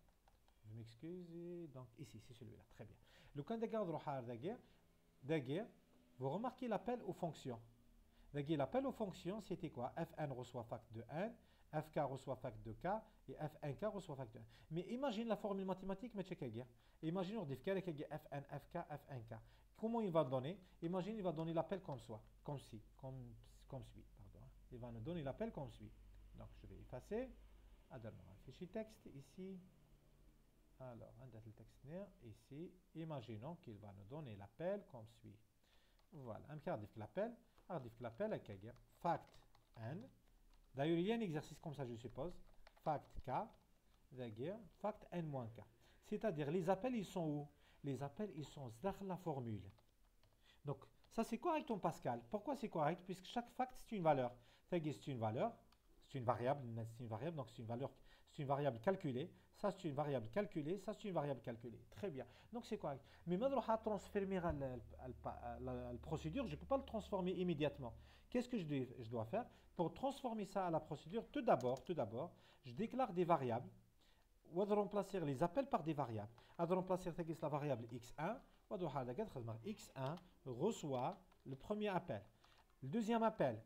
Speaker 1: Je m'excuse. Donc ici, c'est celui-là. Très bien. Le cas de garde d'aguerre, vous remarquez l'appel aux fonctions. L'appel aux fonctions, c'était quoi? Fn reçoit fact de n, Fk reçoit fact de k, et Fnk reçoit fact de n. Mais imagine la formule mathématique, mais check again. Imagine on dit Fn, Fk, Fnk. Comment il va donner? Imagine il va donner l'appel comme suit. Comme suit. Pardon. Il va nous donner l'appel comme suit. Donc je vais effacer. Un fichier texte ici. Alors, un texte ici. Imaginons qu'il va nous donner l'appel comme suit. Voilà. Un l'appel. L'appel avec fact n. D'ailleurs, il y a un exercice comme ça, je suppose. Fact k. Fact n-k. C'est-à-dire, les appels, ils sont où? Les appels, ils sont dans la formule. Donc, ça, c'est correct en Pascal. Pourquoi c'est correct? Puisque chaque fact, c'est une valeur. C'est une valeur. C'est une variable, donc c'est une variable calculée. Ça, c'est une variable calculée. Ça, c'est une variable calculée. Très bien. Donc, c'est correct. Mais maintenant, à transformer la procédure, je ne peux pas le transformer immédiatement. Qu'est-ce que je dois faire? Pour transformer ça à la procédure, tout d'abord, je déclare des variables. On va remplacer les appels par des variables. On va remplacer la variable x1. x1 reçoit le premier appel. Le deuxième appel,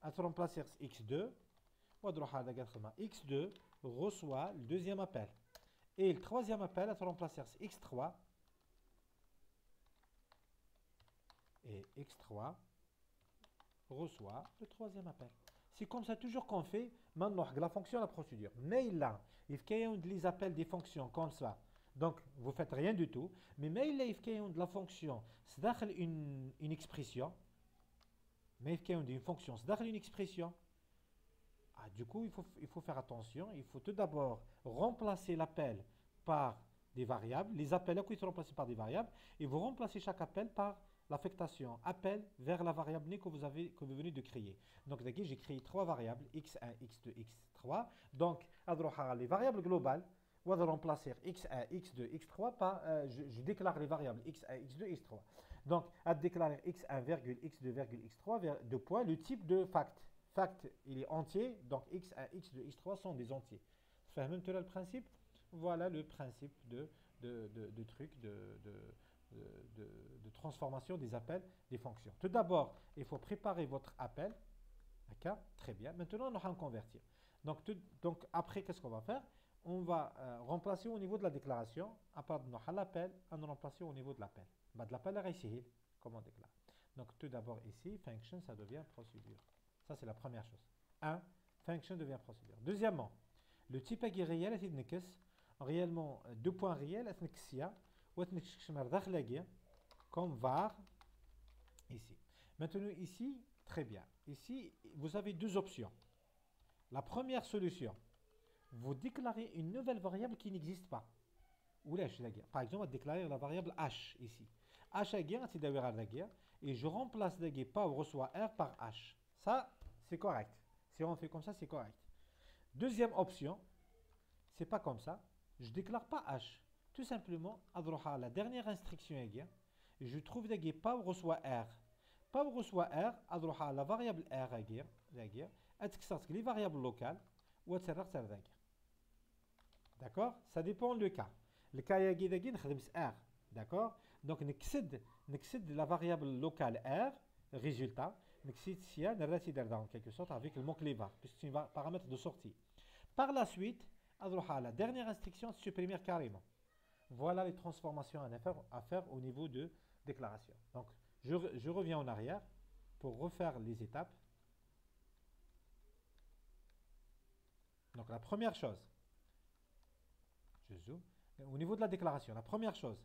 Speaker 1: on va remplacer x2. x2 reçoit le deuxième appel. Et le troisième appel, on va remplacer x3. Et x3 reçoit le troisième appel. C'est comme ça toujours qu'on fait maintenant la fonction, la procédure. Mais là, il y a des appels des fonctions comme ça. Donc, vous ne faites rien du tout. Mais il y a de la fonction, c'est une expression. Mais il y a une fonction, c'est une expression. Ah, du coup, il faut faire attention. Il faut tout d'abord remplacer l'appel par des variables. Les appels sont remplacés par des variables. Et vous remplacez chaque appel par l'affectation appel vers la variable que vous venez de créer. Donc, j'ai créé trois variables, x1, x2, x3. Donc, les variables globales, on va remplacer x1, x2, x3 par, je déclare les variables x1, x2, x3. Donc, à déclarer x1, x2, x3, deux points, le type de fact. Fact, il est entier, donc x1, x2, x3 sont des entiers. Vous voyez le principe? Voilà le principe de truc, de transformation des appels des fonctions. Tout d'abord, il faut préparer votre appel. D'accord? Très bien. Maintenant, on va en convertir. Donc après, qu'est-ce qu'on va faire? On va remplacer au niveau de la déclaration, à part de l'appel, on va remplacer au niveau de l'appel. De l'appel à ici, comme on déclare. Donc tout d'abord ici, function, ça devient procédure. Ça, c'est la première chose. 1, function devient procédure. Deuxièmement, le type est réel, c'est réellement deux points réels, comme var ici. Maintenant ici, très bien. Ici, vous avez deux options. La première solution, vous déclarez une nouvelle variable qui n'existe pas. Par exemple, on va déclarer la variable h ici. H et je remplace pas reçoit r par h. Ça, c'est correct. Si on fait comme ça, c'est correct. Deuxième option, c'est pas comme ça. Je déclare pas h. Tout simplement, à la dernière instruction, je trouve pas reçoit r. Pas reçoit r, à la variable r, les variables locales, ou d'accord? Ça dépend du cas. Le cas R. D'accord? Donc, n'excède la variable locale R, résultat, n'excède en quelque sorte avec le mot-clé var, puisque c'est un paramètre de sortie. Par la suite, la dernière instruction, supprimer carrément. Voilà les transformations à faire au niveau de déclaration. Donc, je reviens en arrière pour refaire les étapes. Donc, la première chose, je zoome. Au niveau de la déclaration, la première chose,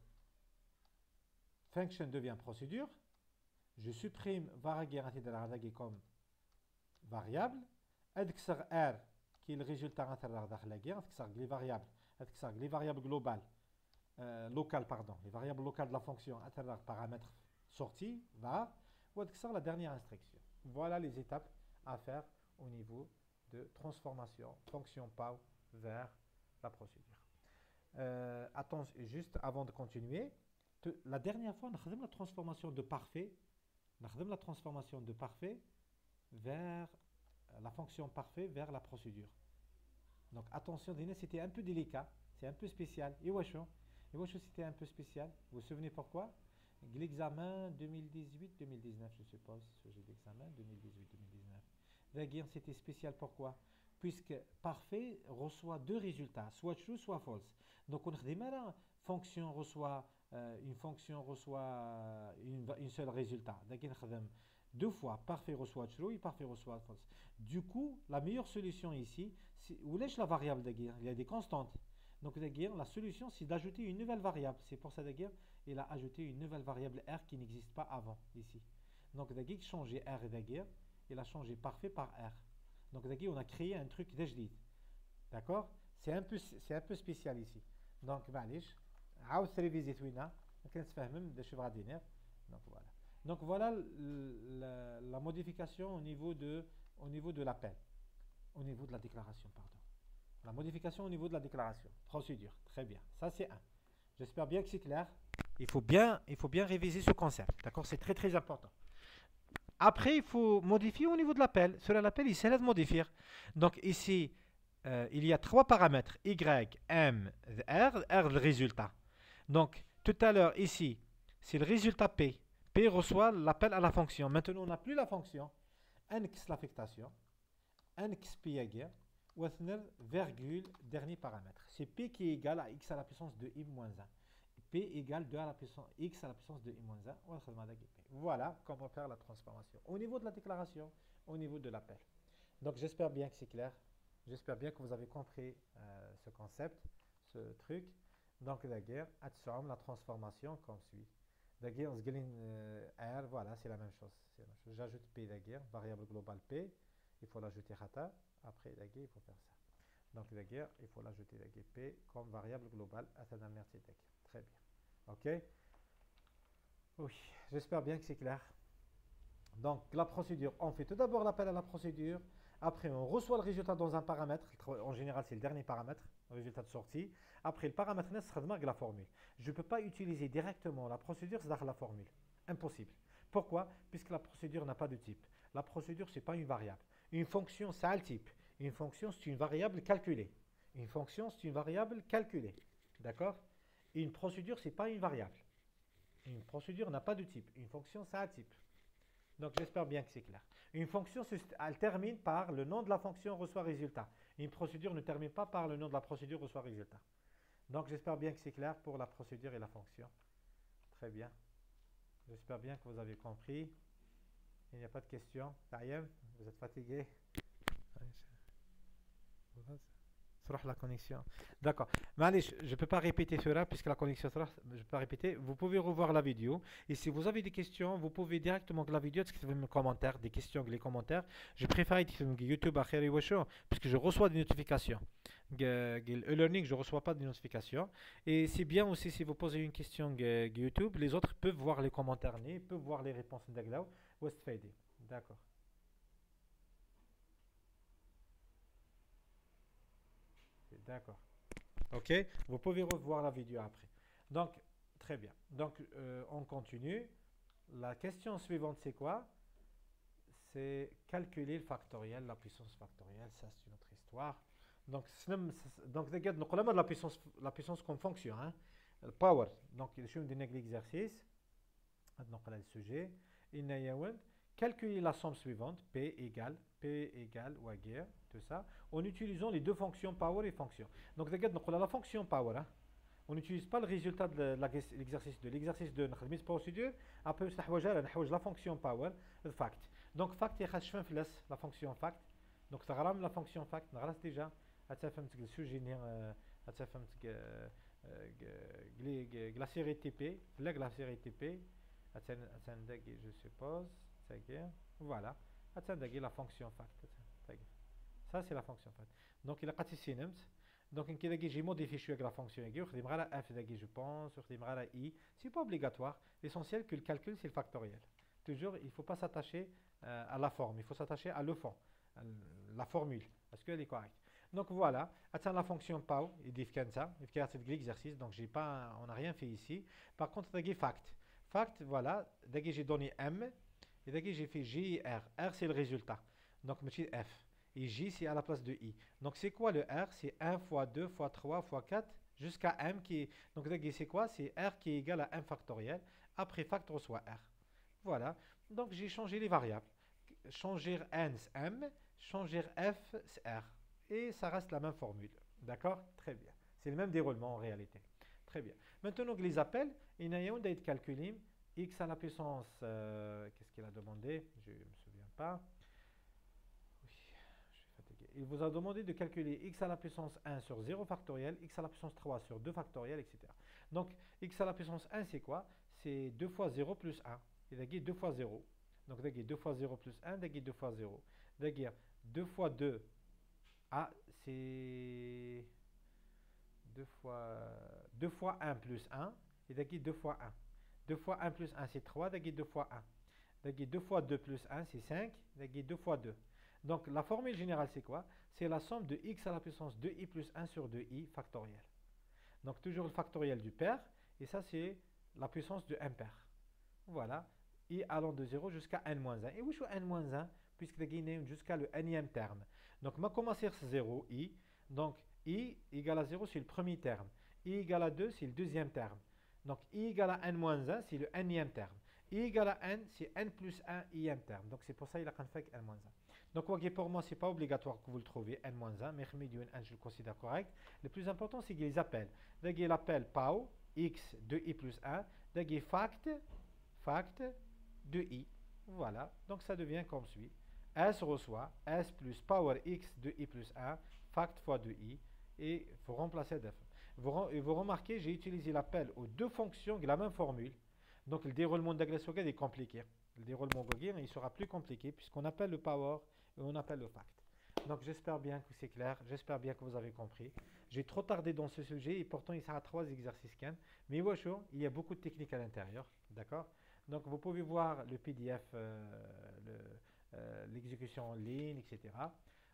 Speaker 1: function devient procédure. Je supprime var comme variable. R qui est le résultat les variables, les variables globales, locales, pardon, les variables locales de la fonction, paramètre sortie, var, ou la dernière instruction. Voilà les étapes à faire au niveau de transformation fonction POW vers la procédure. Attention, juste avant de continuer, La dernière fois, on a la transformation de parfait. On a la transformation de parfait vers la fonction parfait vers la procédure. Donc attention, c'était un peu délicat, c'est un peu spécial. Et wesh, c'était un peu spécial. Vous vous souvenez pourquoi? L'examen 2018-2019, je suppose, j'ai l'examen 2018-2019. D'ailleurs, c'était spécial pourquoi? Puisque parfait reçoit deux résultats, soit true, soit false. Donc on a des malins, une fonction reçoit une seule résultat. D'accord, deux fois, parfait reçoit true et parfait reçoit false. Du coup, la meilleure solution ici, où est la variable d'ailleurs? Il y a des constantes. Donc d'ailleurs, la solution, c'est d'ajouter une nouvelle variable. C'est pour ça d'ailleurs, il a ajouté une nouvelle variable R qui n'existe pas avant ici. Donc d'ailleurs, changer R d'ailleurs, il a changé parfait par R. Donc d'ailleurs, on a créé un truc d'ajdid. D'accord? C'est un peu spécial ici. Donc, معليش عاود réviser وينا كنتفاهم باش غادي ندير. Donc voilà. Donc voilà la modification au niveau de l'appel, au niveau de la déclaration, pardon. La modification au niveau de la déclaration. Procédure, très bien. Ça c'est un. J'espère bien que c'est clair. Il faut bien réviser ce concept. D'accord? C'est très très important. Après, il faut modifier au niveau de l'appel. Sur l'appel, il s'élève modifier. Donc ici, il y a trois paramètres. Y, M, R, R le résultat. Donc tout à l'heure, ici, c'est le résultat P. P reçoit l'appel à la fonction. Maintenant, on n'a plus la fonction. Nx l'affectation. Nx P égale. Ou virgule, dernier paramètre. C'est P qui est égal à x à la puissance de i moins 1. P égale 2 à la puissance x à la puissance de i moins 1. Voilà comment faire la transformation. Au niveau de la déclaration, au niveau de l'appel. Donc j'espère bien que c'est clair. J'espère bien que vous avez compris ce concept, ce truc. Donc d'ailleurs, la transformation comme suit. D'ailleurs, R, voilà, c'est la même chose. J'ajoute P d'ailleurs, variable globale P. Il faut l'ajouter rata. Après, il faut faire ça. Donc, il faut l'ajouter P comme variable globale à cette dernière. Très bien. OK? Oui, j'espère bien que c'est clair. Donc, la procédure, on fait tout d'abord l'appel à la procédure. Après, on reçoit le résultat dans un paramètre. En général, c'est le dernier paramètre, le résultat de sortie. Après, le paramètre, c'est la formule. Je ne peux pas utiliser directement la procédure, c'est la formule. Impossible. Pourquoi? Puisque la procédure n'a pas de type. La procédure, ce n'est pas une variable. Une fonction, ça a le type. Une fonction, c'est une variable calculée. Une fonction, c'est une variable calculée. D'accord? Une procédure, ce n'est pas une variable. Une procédure n'a pas de type. Une fonction, ça a un type. Donc, j'espère bien que c'est clair. Une fonction, elle termine par le nom de la fonction reçoit résultat. Une procédure ne termine pas par le nom de la procédure reçoit résultat. Donc, j'espère bien que c'est clair pour la procédure et la fonction. Très bien. J'espère bien que vous avez compris. Il n'y a pas de questions. Taïeb, vous êtes fatigué? La connexion. D'accord. Mais je ne peux pas répéter cela puisque la connexion sera. Je peux pas répéter. Vous pouvez revoir la vidéo. Et si vous avez des questions, vous pouvez directement la vidéo écrire dans commentaires, des questions, les commentaires. Je préfère écrire YouTube à Khairi Washo puisque je reçois des notifications. E-learning, je ne reçois pas de notifications. Et c'est bien aussi si vous posez une question YouTube, les autres peuvent voir les commentaires, peuvent voir les réponses d'Aglaw. Westfade. D'accord. D'accord. Ok, vous pouvez revoir la vidéo après. Donc, très bien. Donc, on continue. La question suivante, c'est quoi? C'est calculer le factoriel, la puissance factorielle. Ça, c'est une autre histoire. Donc, regarde, la puissance comme fonction. Hein? Le power. Donc, il y a un exercice. Maintenant, on a le sujet. Calculer la somme suivante, P égale ou guerre, tout ça, en utilisant les deux fonctions power et fonction. Donc, la fonction power, hein, on n'utilise pas le résultat de l'exercice 2. L'exercice 2, on a procédure, après, on a la fonction power, le fact. Donc, fact, il y a la fonction fact. Donc, ça la fonction fact, on a déjà, le sujet, la série TP, la série TP, je suppose. Voilà. La fonction fact. Ça, c'est la fonction fact. Donc, il a pas de donc, j'ai modifié la fonction aiguë. Je pense. I. C'est pas obligatoire. L'essentiel que le calcul, c'est le factoriel. Toujours, il ne faut pas s'attacher à la forme. Il faut s'attacher à le fond. La formule. Parce qu'elle est correcte. Donc voilà, atteint la fonction POW, il dit comme ça, il fait l'exercice, donc j'ai pas, on n'a rien fait ici. Par contre, il fact. Fact, voilà, j'ai donné M, et j'ai fait J et R. R, c'est le résultat. Donc, je me F. Et J, c'est à la place de I. Donc, c'est quoi le R? C'est 1 fois 2 fois 3 fois 4 jusqu'à M qui est. Donc, c'est quoi? C'est R qui est égal à M factoriel. Après fact reçoit R. Voilà. Donc, j'ai changé les variables. Changer N, c'est M. Changer F, c'est R. Et ça reste la même formule. D'accord? Très bien. C'est le même déroulement en réalité. Très bien. Maintenant que les appels, il y a un d'être calculé x à la puissance, qu'est-ce qu'il a demandé? Je ne me souviens pas. Oui, je suis fatigué. Il vous a demandé de calculer x à la puissance 1 sur 0 factoriel, x à la puissance 3 sur 2 factoriel, etc. Donc, x à la puissance 1, c'est quoi? C'est 2 fois 0 plus 1. Il a dit 2 fois 0. Donc, il a 2 fois 0 plus 1, il a 2 fois 0. Il a 2 fois 2. Ah, c'est 2 fois 1 plus 1. Il a dit 2 fois 1. 2 fois 1 plus 1, c'est 3. Il a 2 fois 1. Il a 2 fois 2 plus 1, c'est 5. Il a 2 fois 2. Donc, la formule générale, c'est quoi? C'est la somme de x à la puissance 2i plus 1 sur 2i factoriel. Donc, toujours le factoriel du pair. Et ça, c'est la puissance de impair. Voilà. I allant de 0 jusqu'à n-1. Et où est n-1? Puisque est jusqu'à le nème terme. Donc, on va commencer par 0, i. Donc, i égale à 0, c'est le premier terme. I égale à 2, c'est le deuxième terme. Donc, i égale à n-1, c'est le nème terme. I égale à n, c'est n plus 1 ième terme. Donc, c'est pour ça qu'il a fait n-1. Donc, pour moi, ce n'est pas obligatoire que vous le trouviez n-1, mais je le considère correct. Le plus important, c'est qu'il les appelle. Donc, il appelle POW, x de i plus 1. Donc, il fact de i. Voilà. Donc, ça devient comme suit. S reçoit S plus power x de i plus 1, fact fois de i. Et il faut remplacer df. Vous remarquez, j'ai utilisé l'appel aux deux fonctions de la même formule. Donc, le déroulement d'agressor est compliqué. Le déroulement Gaussian, il sera plus compliqué puisqu'on appelle le power et on appelle le fact. Donc, j'espère bien que c'est clair. J'espère bien que vous avez compris. J'ai trop tardé dans ce sujet et pourtant, il sera 3 exercices quand même. Mais il y a beaucoup de techniques à l'intérieur. D'accord? Donc, vous pouvez voir le PDF, l'exécution en ligne, etc.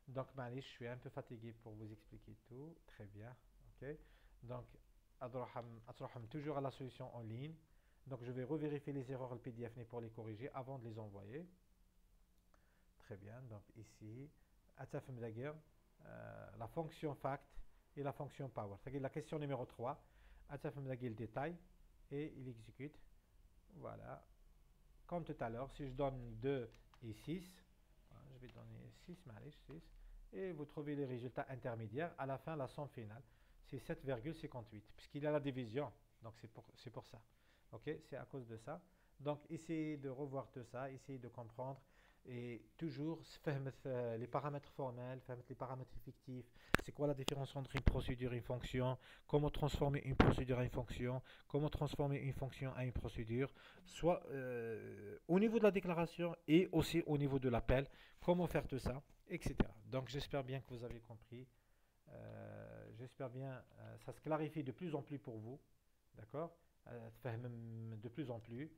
Speaker 1: Donc, je suis un peu fatigué pour vous expliquer tout. Très bien. OK? Donc, Adraham toujours à la solution en ligne. Donc, je vais revérifier les erreurs le PDF pour les corriger avant de les envoyer. Très bien. Donc, ici, la fonction fact et la fonction power. C'est-à-dire la question numéro 3. Le détail et il exécute. Voilà. Comme tout à l'heure, si je donne 2 et 6, je vais donner 6, 6, et vous trouvez les résultats intermédiaires. À la fin, la somme finale, c'est 7,58, puisqu'il y a la division. Donc, c'est pour ça. OK? C'est à cause de ça. Donc, essayez de revoir tout ça, essayez de comprendre. Et toujours, les paramètres formels, les paramètres effectifs. C'est quoi la différence entre une procédure et une fonction? Comment transformer une procédure en une fonction? Comment transformer une fonction en une procédure? Soit au niveau de la déclaration et aussi au niveau de l'appel. Comment faire tout ça? Etc. Donc, j'espère bien que vous avez compris. J'espère bien ça se clarifie de plus en plus pour vous. D'accord? De plus en plus.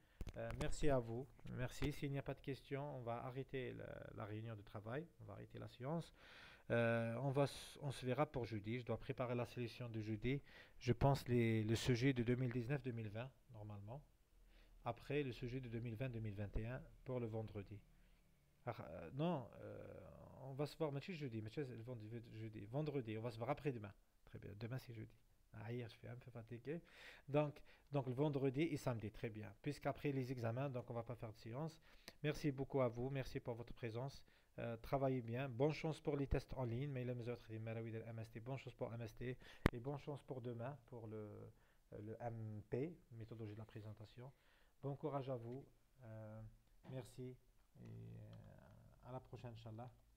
Speaker 1: Merci à vous. Merci. S'il n'y a pas de questions, on va arrêter la réunion de travail. On va arrêter la séance. On se verra pour jeudi. Je dois préparer la sélection de jeudi. Je pense le sujet de 2019-2020, normalement. Après, le sujet de 2020-2021 pour le vendredi. Non, on va se voir, mais jeudi, mais jeudi, vendredi, on va se voir après-demain. Très bien, demain c'est jeudi. Ah, hier, je suis un peu fatigué. Donc le vendredi et samedi, très bien. Puisqu'après les examens, donc on va pas faire de séance. Merci beaucoup à vous, merci pour votre présence. Travaillez bien. Bonne chance pour les tests en ligne. Mais les autres, MST. Bonne chance pour MST. Et bonne chance pour demain, pour le MP, méthodologie de la présentation. Bon courage à vous. Merci. Et à la prochaine, Inch'Allah.